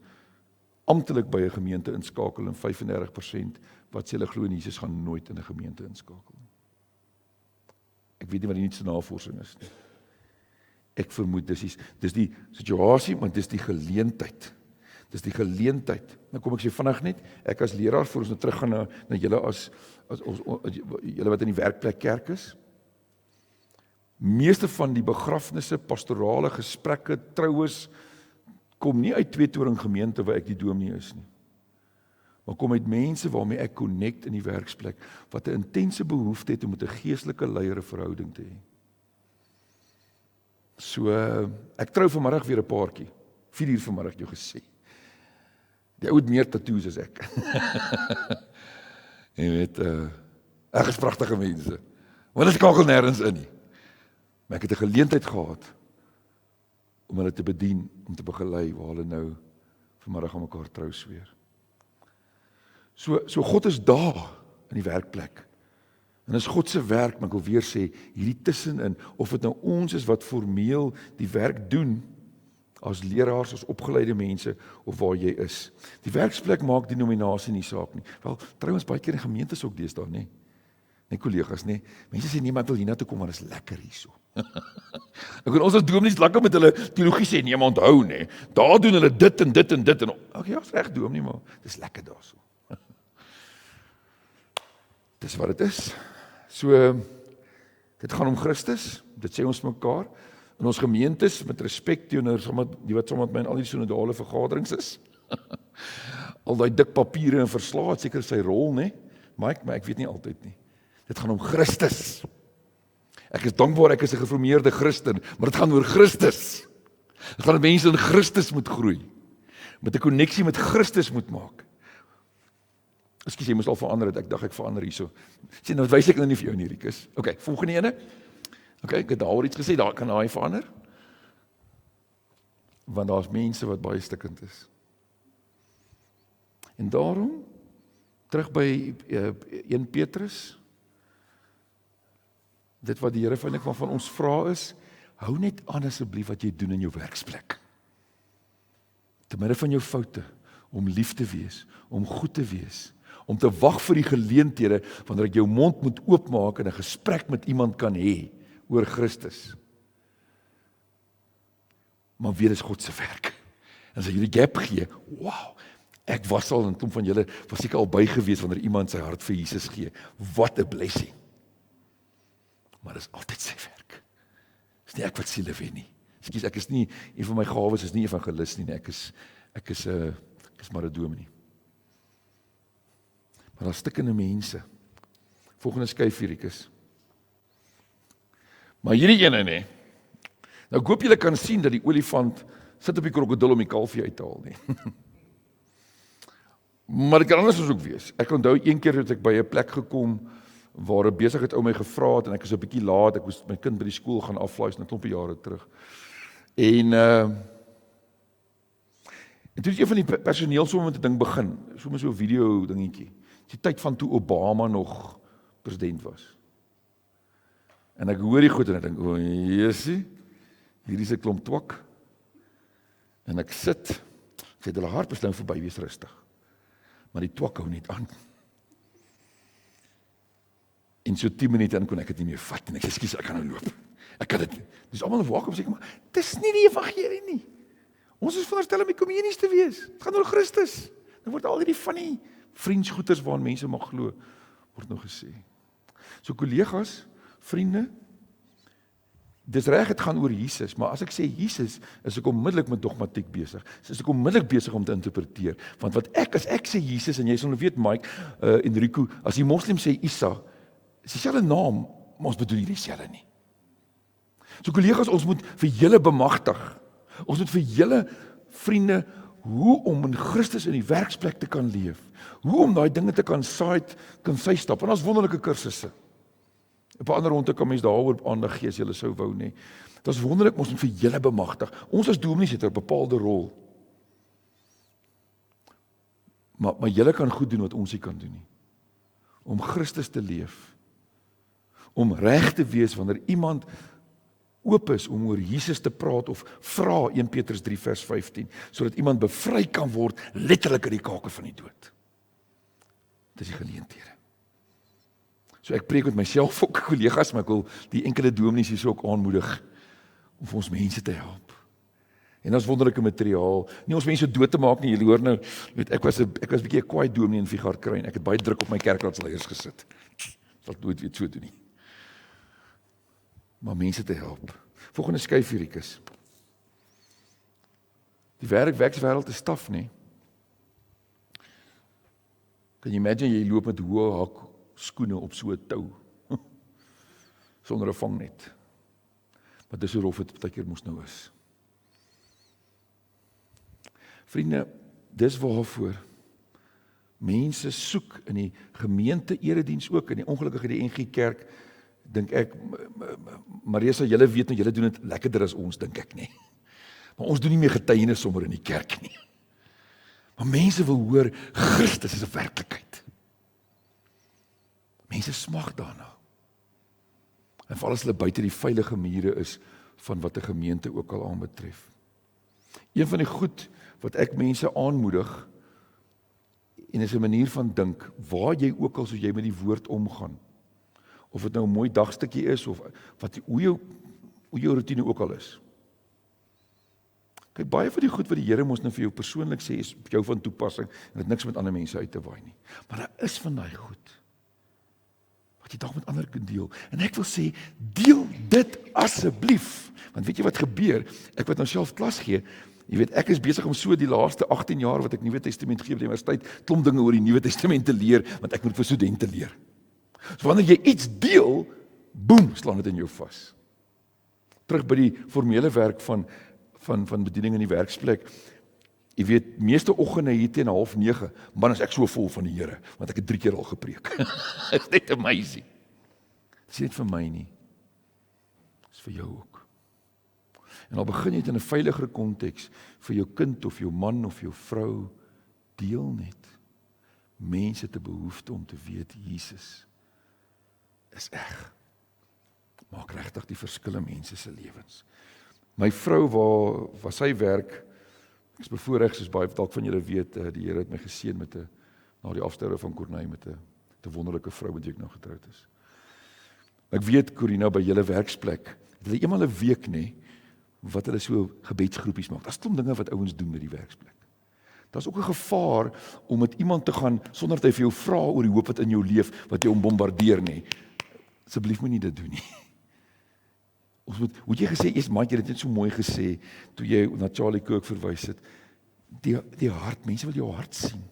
amptelik by 'n gemeente inskakel en 35% wat sê hulle glo in Jesus gaan nooit in 'n gemeente inskakel. Ek weet nie wat die nuutste navorsing is nie. Ek vermoed dis die situasie, maar dis die geleentheid. Dis die geleentheid. Nou kom ek sê vinnig net, ek as leraar voor ons nou teruggaan na julle as julle wat in die werkplek kerk is. Meeste van die begrafnisse, pastorale gesprekke, troues kom nie uit Tweetoring gemeente waar ek die dominee is nie. Maar kom uit mense waarmee ek connect in die werksplek wat 'n intense behoefte het om met 'n geestelike leier 'n verhouding te hê. So ek trou vanmiddag weer 'n paartjie. 4:00 vanmiddag jou gesê. Die ou het meer tattoos as ek. Jy weet, ek is pragtige mense. Want dit skakel nêrens in nie. Maar ek het 'n geleentheid gehad om hulle te bedien, om te begelei waar hulle nou vanmiddag aan mekaar trou sweer. So God is daar in die werkplek. En is God se werk, maar ek wil weer sê, hierdie tussenin, of dit nou ons is wat formeel die werk doen, as leraars, as opgeleide mense, of waar jy is. Die werksplek maak die nominasie nie saak nie. Wel, trouwens baie keer in gemeentes ook deesdae, nee. Nee, kollegas, nee. Mense sê nee, maar ek wil hiernatoe kom, maar dit is lekker hierso. Ek ons as dominees lekker met hulle teologie sê, nee, maar onthou, nee. Daar doen hulle dit en dit en dit en okay, ja, is reg dominee, maar dis lekker daarso. Dis wat dit is. So, dit gaan om Christus, dit sê ons mekaar, in ons gemeentes, met respek teenoor die wat sommer met my in al die synodale vergaderings is, al die dik papiere en verslae, het seker sy rol, nee, maar ek weet nie altyd nie. Dit gaan om Christus. Ek is dankbaar, ek is 'n geformeerde Christen, maar dit gaan oor Christus. Dit gaan dat mense in Christus moet groei, met 'n koneksie met Christus moet maak. Ekskuus, jy moes al verander het, ek dink ek verander hierso. Sien, nou wys ek nou nie vir jou nie, Rikus. Okay, volgende ene. Okay, ek het daar iets gesê, daar kan hy verander. Want daar's mense wat baie stikkend is. En daarom, terug by 1 Petrus, dit wat die Here van ons vra is, hou net aan asseblief wat jy doen in jou werksplek. Te midde van jou foute, om lief te wees, om goed te wees, om te wag vir die geleenthede, wanneer ek jou mond moet oopmaak en 'n gesprek met iemand kan hê oor Christus. Maar weer is God se werk. En as jy die gap gee, wow, ek was al, en 'n klomp van julle was seker al by gewees wanneer iemand sy hart vir Jesus gee. What a blessing. Maar dis altyd sy werk. Dis nie ek wat siele wen nie. Ekskuus, ek is nie, een van my gawes is nie evangelis nie, ek is maar 'n dominee. Maar daar stikkende mense. Volgende skyf hier, Rikus. Maar hierdie ene, nee. Nou ek hoop julle kan sien dat die olifant sit op die krokodil om die kalfie uit te haal, nee. Maar dit kan anders ook wees. Ek onthou een keer het ek by 'n plek gekom waar 'n besigheid ou my gevra het en ek is 'n bietjie laat, ek moes my kind by die skool gaan aflaai, 'n klompie jare terug. En toe het een van die personeel sommer met 'n ding begin, sommer so 'n video dingetjie. Die tyd van toe Obama nog president was. En ek hoor die goed en ek dink, o, Jesusie, hierdie is 'n klomp twak. En ek sit, sê hulle hart is nou verby, wees rustig. Maar die twak hou net aan. En so 10 minute in kon ek dit nie meer vat en ek sê, "Skus, ek gaan nou loop. Ek kan dit." Dis almal waak op sê, "Maar dis nie die evangelie nie. Ons is veronderstel om die kommunies te wees. Dit gaan oor Christus." Dan word al hierdie van die vriendsgoeters waaraan mense mag glo, word nog gesê. So kollegas, vriende, dis reg, dit gaan oor Jesus, maar as ek sê Jesus, is ek onmiddellik met dogmatiek besig. Is ek onmiddellik besig om te interpreteer. Want as ek sê Jesus, en jy sal nou weet, Mike, Enrico, as die moslim sê Isa, is dieselfde naam, maar ons bedoel nie dieselfde nie. So kollegas, ons moet vir julle bemagtig. Ons moet vir julle vriende, hoe om in Christus in die werksplek te kan leef. Hoe om daai dinge te kan sy stap. En daar's wonderlike kursusse. Op 'n ander ronde kan mens daaroor aandag gee as jy sou wou, nê. Dit is wonderlik, ons moet vir julle bemagtig. Ons as dominees het 'n bepaalde rol. Maar julle kan goed doen wat ons nie kan doen nie. Om Christus te leef. Om reg te wees wanneer iemand oop is om oor Jesus te praat of vra, 1 Petrus 3 vers 15, sodat iemand bevry kan word, letterlik uit die kake van die dood. Dis die geleenthede. So ek preek met myself ook, kollegas, maar ek wil die enkele dominees hier so ook aanmoedig om vir ons mense te help. En dat is wonderlike materiaal. Nie ons mense dood te maak nie, julle hoor nou, ek was 'n bietjie 'n kwaai dominee in Figart kry en ek het baie druk op my kerkraadsleiers gesit. Sal nooit weer so doen nie. Maar mense te help. Volgende skyf hier, Rikus. Die werkswêreld is staf, nie? Kan jy imagine, jy loop met hoë hak skoene op so 'n tou, sonder 'n vangnet. Maar dis hoe rof dit partykeer mos nou is. Vriende, dis waarvoor mense soek in die gemeente erediens ook, in die ongelukkige die NG Kerk, dink ek, Marisa, julle weet nou, julle doen dit lekkerder as ons, dink ek nie. Maar ons doen nie meer getuienis sommer in die kerk nie. Maar mense wil hoor, Christus is 'n werklikheid. Mense smag daarna. En veral as hulle buite die veilige mure is van wat 'n gemeente ook al aanbetref. Een van die goed wat ek mense aanmoedig, en is 'n manier van dink, waar jy ook al so jy met die woord omgaan, of dit nou 'n mooi dagstukkie is, of hoe jou routine ook al is. Kyk, baie van die goed wat die Here mos nou vir jou persoonlik sê, is op jou van toepassing, en dit niks met ander mense uit te waai nie. Maar daar is van daai goed, wat jy dalk met ander kan deel. En ek wil sê, deel dit asseblief. Want weet jy wat gebeur? Ek wat nou self klas gee, jy weet, ek is besig om so die laaste 18 jaar wat ek Nuwe Testament gee by die universiteit, klomp dinge oor die Nuwe Testament te leer, want ek moet vir studente leer. So wanneer jy iets deel, boem, slaan dit in jou vas. Terug by die formele werk van bediening in die werksplek. Jy weet, meeste oggende hier teen 8:30, man, is ek so vol van die Here, want ek het 3 keer al gepreek. It's net amazing. Dit is nie vir my nie. Dit is vir jou ook. En al begin jy dit in 'n veiliger konteks, vir jou kind of jou man of jou vrou, deel net. Mense te behoefte om te weet, Jesus is eg. Maak regtig die verskil in mense se lewens. My vrou, waar sy werk, ek is bevoorreg, soos baie dalk van julle weet, die Here het my geseën met na die afsterwe van Corneille, met 'n wonderlike vrou met wie ek nou getroud is. Ek weet, Corina, by julle werksplek, het hulle eenmal 'n week, nê, wat hulle so gebedsgroepies maak. Daar's klomp dinge wat ouens doen met die werksplek. Daar's ook 'n gevaar om met iemand te gaan, sonder dat hy vir jou vra oor die hoop wat in jou leef, wat jou bombardeer, nê. Asseblief moenie dit doen nie. Ons moet jy gesê, eers maak jy dit net so mooi gesê, toe jy na Charlie Kirk verwys het, die hart, mense wil jou hart sien,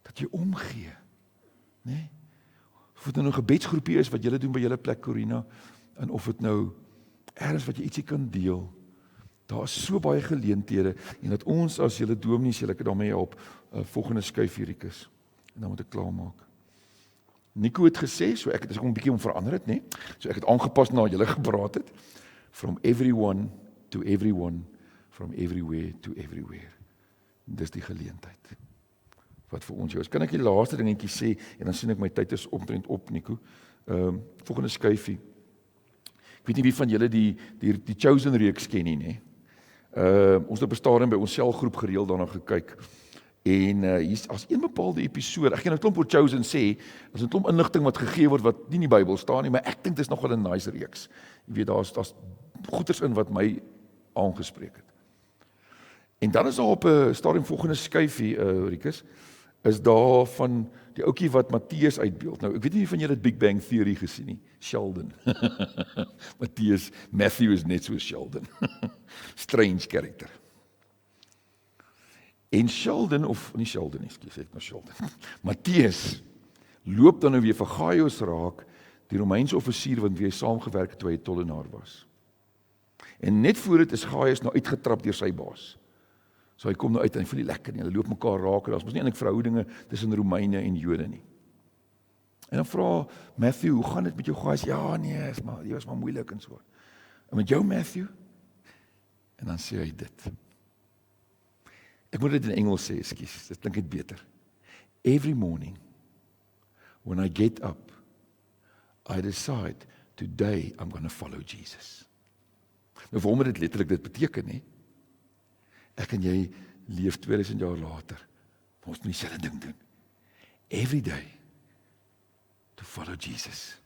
dat jy omgee, né? Of dit nou 'n gebedsgroepie is, wat julle doen by julle plek, Corina, en of dit nou ergens wat jy ietsie kan deel, daar is so baie geleenthede, en dat ons as julle dominees, julle kan daarmee help, volgende skuif hierdie kus, en dan moet ek klaarmaak. Nico het gesê, so ek het ook 'n bietjie om verander het, nê? So ek het aangepas na julle gepraat het. From everyone to everyone, from everywhere to everywhere. Dis die geleentheid wat vir ons jou is. Kan ek die laaste dingetjie sê en dan sien ek my tyd is omtrent op, Nico. Volgende skyfie. Ek weet nie wie van julle die Chosen reeks ken nie, nê? Ons het op 'n stadium by ons selgroep gereeld daarna gekyk. En hier's as een bepaalde episode, ek gaan nou 'n klomp oor Chosen sê, as 'n klomp inligting wat gegee word wat nie in die Bybel staan nie, maar ek dink dis nogal 'n nice reeks. Jy weet daar's goeters in wat my aangespreek het. En dan is daar op 'n stadium volgende skyfie, Rikus, is daar van die ouetjie wat Matteus uitbeeld. Nou, ek weet nie van julle het Big Bang Theory gesien nie. Sheldon. Matthew is net so Sheldon. Strange character. En Sheldon, of nie Sheldon nie, ek nou Sheldon. Matteus loop dan nou weer vir Gaius raak, die Romeinse offisier wat weer saamgewerk het toe hy tollenaar was. En net voor dit is Gaius nou uitgetrap deur sy baas. So hy kom nou uit en hy voel nie lekker nie, hulle loop mekaar raak, en daar's mos nie eintlik verhoudinge tussen Romeine en Jode nie. En dan vra Matthew, hoe gaan dit met jou Gaius? Ja nee, jy was maar moeilik en so. En met jou Matthew? En dan sê hy dit. Ek moet dit in Engels sê, ekskuus, dit klink net beter. Every morning, when I get up, I decide, today I'm going to follow Jesus. Nou waarom dit letterlik dit beteken, hè? Ek en jy leef 2000 jaar later, maar ons moet dieselfde ding doen. Every day, to follow Jesus.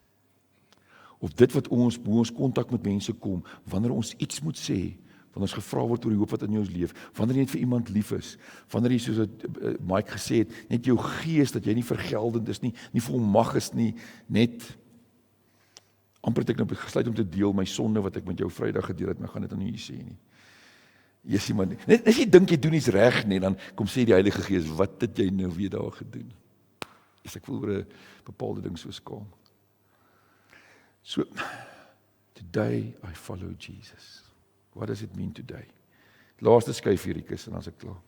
Of dit wat hoe ons kontak met mense kom, wanneer ons iets moet sê, wanneer ons gevra word oor die hoop wat in ons leef, wanneer jy net vir iemand lief is, wanneer jy soos wat Mike gesê het, net jou gees, dat jy nie vergeldend is nie volmag is nie, net, amper het ek nou gesluit om te deel my sonde wat ek met jou Vrydag gedeel het, maar ek gaan dit nou nie sê nie. Yes, iemand, net as jy dink jy doen iets reg nie, dan kom sê die Heilige Gees, wat het jy nou weer daar gedoen? Ek voel oor 'n bepaalde ding so skaam. So, today I follow Jesus. What does it mean today? Laaste skyf hier, Rikus, en dan is ek klaar.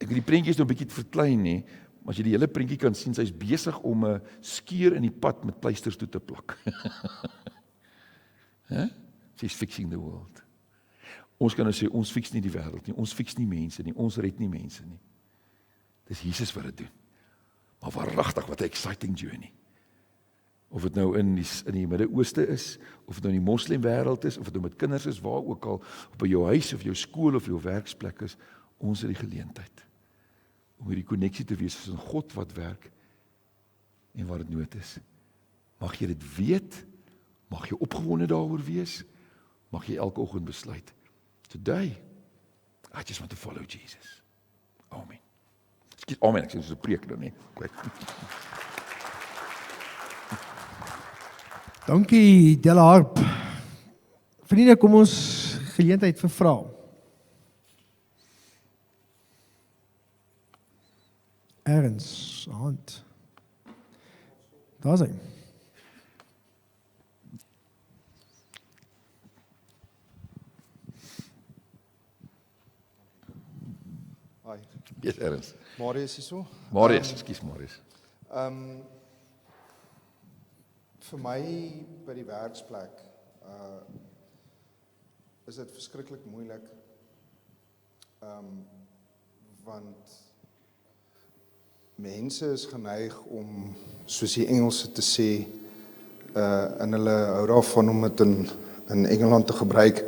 Ek het die prentjies nou 'n bietjie verklein nie, maar as jy die hele prentjie kan sien, sy's besig om 'n skeur in die pad met pleisters toe te plak. Hè? She's fixing the world. Ons kan nou sê, ons fix nie die wêreld nie, ons fix nie mense nie, ons red nie mense nie. Dis Jesus wat dit doen. Maar waaragtig, wat 'n exciting journey. Of dit nou in die Midde-Ooste is, of dit nou in die moslimwêreld is, of dit nou met kinders is, waar ook al, of by jou huis, of jou skool, of jou werksplek is, ons het die geleentheid om hierdie koneksie te wees tussen God wat werk en waar dit nood is. Mag jy dit weet, mag jy opgewonde daaroor wees, mag jy elke oggend besluit, today, I just want to follow Jesus. Amen. Amen, ek sê soos 'n preek nou nie. Dankie Della Harp. Vriende, kom ons geleentheid vir vrae. Erns, hand. Daar is hy. Hi, Yes, Ernst. Marius is so. Marius, ekskuus Marius. Vir my by die werksplek is dit verskriklik moeilik. Want mense is geneig om, soos die Engelse te sê, en hulle hou daarvan om dit in Engeland te gebruik,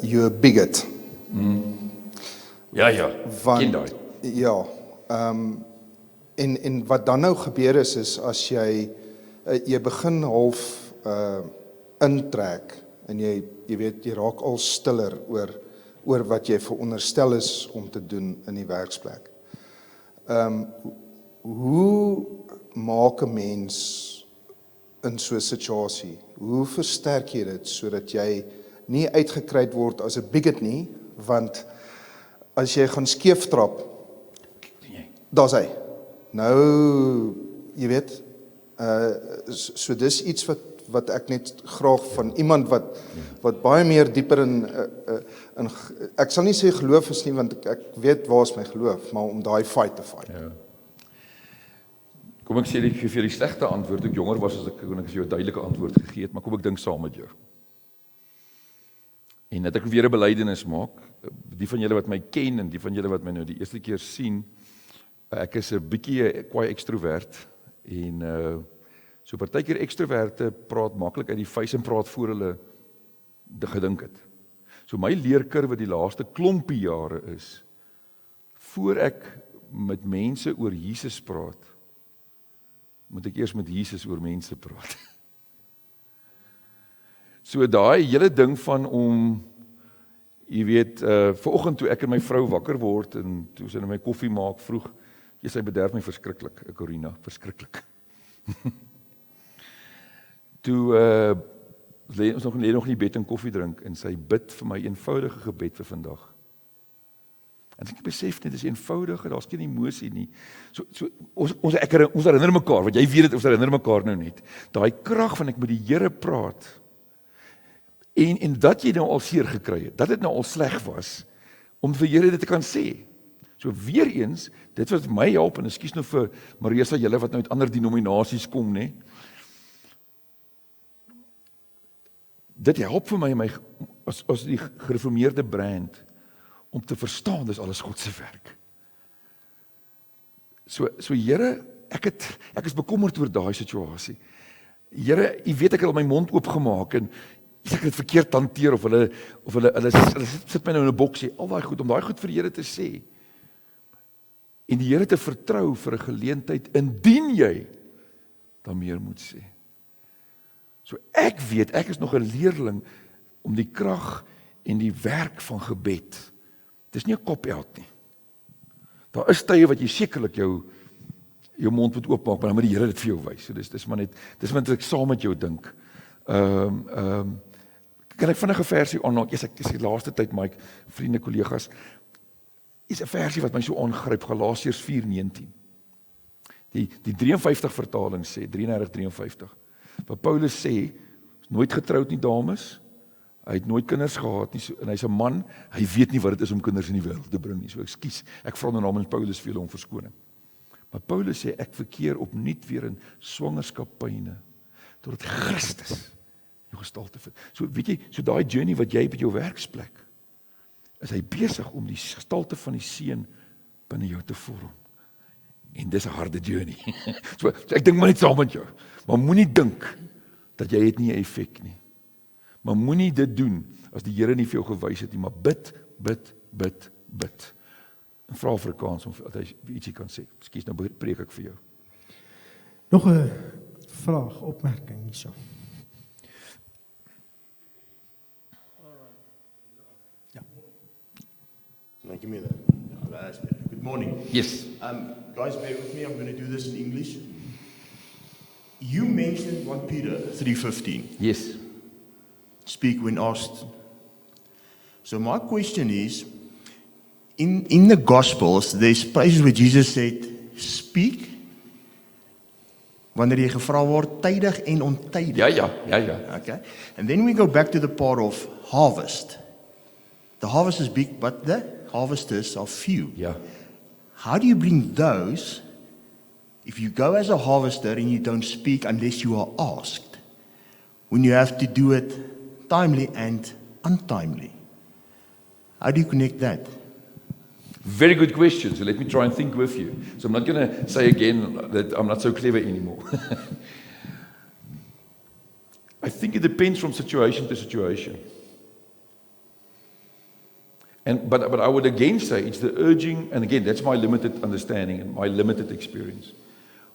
you're a bigot. Ja, Want, ken daai. Ja, en wat dan nou gebeur is as jy begin half intrek en jy weet, jy raak al stiller oor wat jy veronderstel is om te doen in die werksplek. Hoe maak 'n mens in so 'n situasie? Hoe versterk jy dit sodat jy nie uitgekry word as 'n bigot nie, want as jy gaan skeef trap, daar's hy. Nou, jy weet, so dis iets wat ek net graag van iemand wat baie meer dieper in ek sal nie sê geloof is nie, want ek weet waar is my geloof, maar om daai fight te fight. Ja. Kom ek sê, ek gee vir die slegte antwoord, toe ek jonger was, as ek kon ek vir jou 'n duidelike antwoord gegee het, maar kom ek dink saam met jou. En dat ek weer 'n belydenis maak, die van julle wat my ken, en die van julle wat my nou die eerste keer sien, ek is 'n bietjie kwaai ekstrovert, en so partykeer ekstroverte praat maklik uit die vuis en praat voor hulle gedink het. So my leerkurwe die laaste klompie jare is, voor ek met mense oor Jesus praat, moet ek eers met Jesus oor mense praat. So daai hele ding van om, jy weet, vanoggend toe ek en my vrou wakker word, en toe sy my koffie maak vroeg, sy bederf my verskriklik, Corina, verskriklik. Toe lê ons nog in die bed en koffie drink, en sy bid vir my eenvoudige gebed vir vandag. En ek besef net, dis eenvoudig, daar's geen emosie nie. Ons herinner mekaar, want jy weet dit, ons herinner mekaar nou net. Daai krag van ek met die Here praat, en dat jy nou al seer gekry het, dat dit nou al sleg was, om vir Here dit te kan sê. So weer eens, dit wat my help, en ekskuus nou vir Marisa, julle wat nou uit ander denominasies kom, né? Dit help vir my as die gereformeerde brand, om te verstaan, dis alles God se werk. So Here, ek is bekommerd oor daai situasie. Here, U weet ek het al my mond oopgemaak, en ek het verkeerd hanteer, of hulle sit my nou in 'n boksie, al daai goed, om daai goed vir die Here te sê, en die Here te vertrou vir 'n geleentheid, indien jy dan meer moet sê. So ek weet, ek is nog 'n leerling om die krag en die werk van gebed. Dis nie 'n kop-out nie. Daar is tye wat jy sekerlik jou mond moet oopmaak, maar dan moet die Here dit vir jou wys. So dis maar net ek saam met jou dink. Kan ek vinnig 'n versie aanhaal? Ek is die laaste tyd, Mike, vriende, kollegas, is 'n versie wat my so aangryp, Galasiërs 4:19. Die 53 vertaling sê, 33:53. Wat Paulus sê, is nooit getroud nie, dames. Hy het nooit kinders gehad nie, en hy's 'n man, hy weet nie wat dit is om kinders in die wêreld te bring nie. So ek vra nou namens Paulus vir julle om verskoning. Maar Paulus sê, ek verkeer opnuut weer in swangerskappyne, totdat Christus jou gestalte vind. So weet jy, so daai journey wat jy by jou werksplek, is hy besig om die gestalte van die seun binne jou te vorm. En dis 'n harde journey. So ek dink maar net saam met jou. Maar moenie dink dat jy het nie 'n effek nie. Maar moenie dit doen as die Here nie vir jou gewys het nie, maar bid. En vra Afrikaans om dat hy ietsie kan sê. Ekskuus, nou preek ek vir jou. Nog 'n vraag, opmerking hierso. Thank you, Miller. Good morning. Yes. Guys, bear with me. I'm going to do this in English. You mentioned 1 Peter 3:15. Yes. Speak when asked. So my question is, in the Gospels, there's places where Jesus said, speak, wanneer jy gevra word, tydig en ontydig. Ja. Okay. And then we go back to the part of harvest. The harvest is big, but the harvesters are few. Ja. How do you bring those, if you go as a harvester and you don't speak unless you are asked, when you have to do it timely and untimely? How do you connect that? Very good question. So let me try and think with you. So I'm not going to say again that I'm not so clever anymore. I think it depends from situation to situation. But I would again say it's the urging, and again, that's my limited understanding and my limited experience,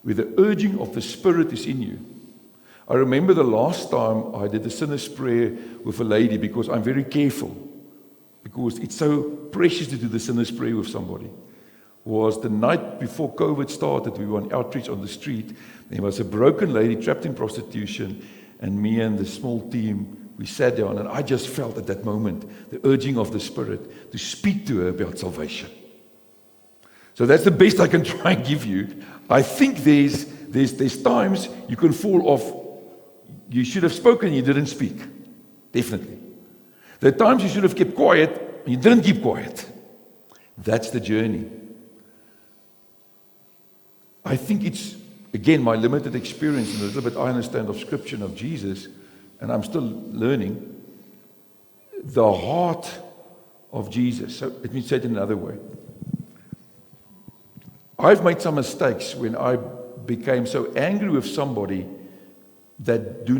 where the urging of the Spirit is in you. I remember the last time I did the sinner's prayer with a lady, because I'm very careful, because it's so precious to do the sinner's prayer with somebody, was the night before COVID started. We were on outreach on the street. There was a broken lady trapped in prostitution, and me and the small team, we sat down, and I just felt at that moment the urging of the Spirit to speak to her about salvation. So that's the best I can try and give you. I think there's times you can fall off. You should have spoken, you didn't speak. Definitely. There are times you should have kept quiet, and you didn't keep quiet. That's the journey. I think it's again, my limited experience and the little bit I understand of Scripture and of Jesus, and I'm still learning, the heart of Jesus. So let me say it in another way. I've made some mistakes when I became so angry with somebody that does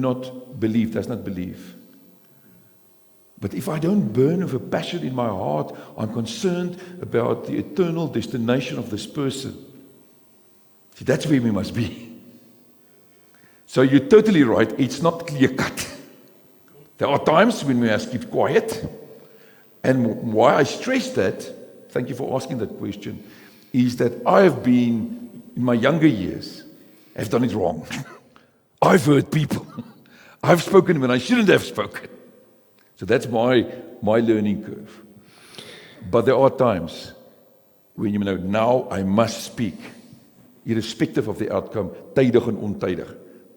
not believe. But if I don't burn with a passion in my heart, I'm concerned about the eternal destination of this person. See, that's where we must be. So you're totally right, it's not clear-cut. There are times when we must keep quiet. And why I stress that, thank you for asking that question, is that I have been, in my younger years, have done it wrong. I've hurt people. I've spoken when I shouldn't have spoken. So that's my learning curve. But there are times when you know, now I must speak, irrespective of the outcome, tydig en ontydig.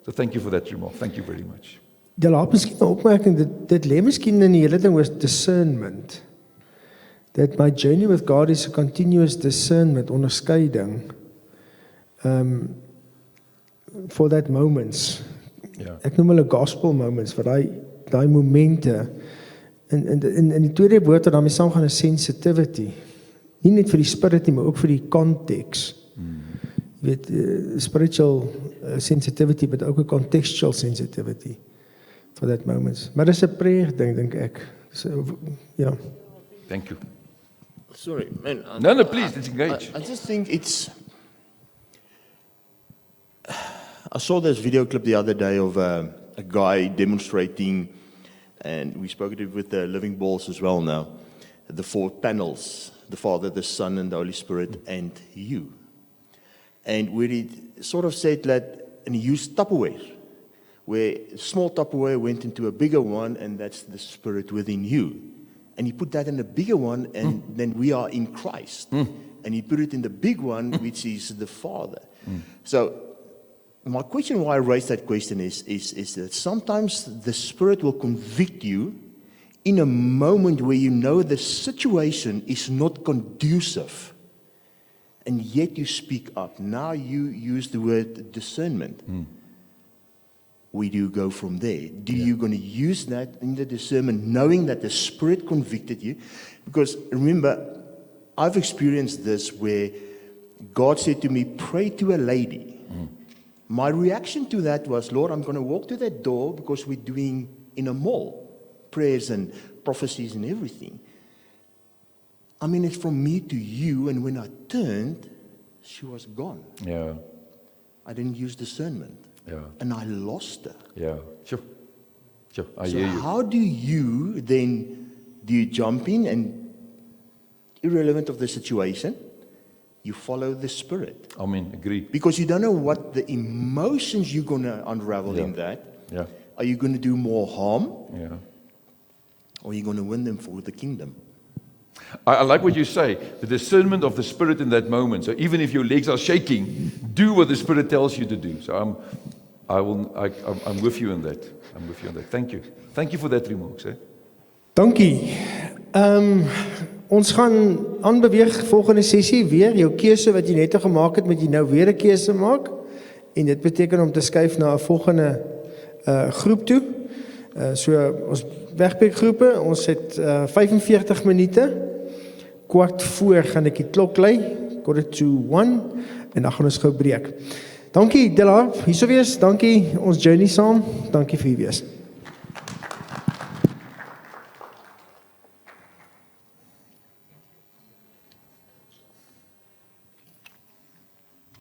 So thank you for that remark. Thank you very much. Ja, laat miskien 'n opmerking, dit lê miskien in die hele ding oor discernment. That my journey with God is a continuous discernment, onderskeiding. For that moments. Ja. Ek noem hulle gospel moments, vir daai momente. In die tweede woord wat daarmee saamgaan is sensitivity. Nie net vir die spirit nie, maar ook vir die konteks. Jy weet, spiritual sensitivity, but ook 'n contextual sensitivity for that moments. Maar dis 'n prayer ding, dink ek. So, ja. Thank you. Sorry, man. No, please, let's engage. I just think it's. I saw this video clip the other day of a guy demonstrating, and we spoke it with the Living Balls as well now, the 4 panels, the Father, the Son, and the Holy Spirit, and you. And where it sort of said that, and he used Tupperware, where small Tupperware went into a bigger one, and that's the Spirit within you. And he put that in a bigger one, and then we are in Christ. And he put it in the big one, which is the Father. So my question, why I raised that question is that sometimes the Spirit will convict you in a moment where you know the situation is not conducive, and yet you speak up. Now you use the word discernment. Where do you go from there? Do you going to use that in the discernment, knowing that the Spirit convicted you? Because remember, I've experienced this where God said to me, pray to a lady. My reaction to that was, Lord, I'm going to walk to that door because we're doing in a mall prayers and prophecies and everything. I mean, it's from me to you, and when I turned, she was gone. Yeah, I didn't use discernment. yeah, And I lost her. yeah. Sure, I So hear you. how do you jump in and, irrelevant of the situation, you follow the Spirit? I mean, agree. Because you don't know what the emotions you're going to unravel in that. Yeah, Are you going to do more harm, yeah. or are you going to win them for the kingdom? I like what you say, the discernment of the Spirit in that moment. So even if your legs are shaking, do what the Spirit tells you to do. So I'm with you in that. I'm with you on that. Thank you. Thank you for that remark, sir. Dankie. Ons gaan aanbeweeg volgende sessie weer. Jou keuse wat jy net gemaak het, moet jy nou weer 'n keuse maak. En dit beteken om te skuif na 'n volgende groep toe. So ons wegpekgroepe, ons het 45 minute. 15:15 gaan ek die klok lui, 1:45, en dan gaan ons gou breek. Dankie Dilla, hierso wees. Dankie ons journey saam. Dankie vir hier wees.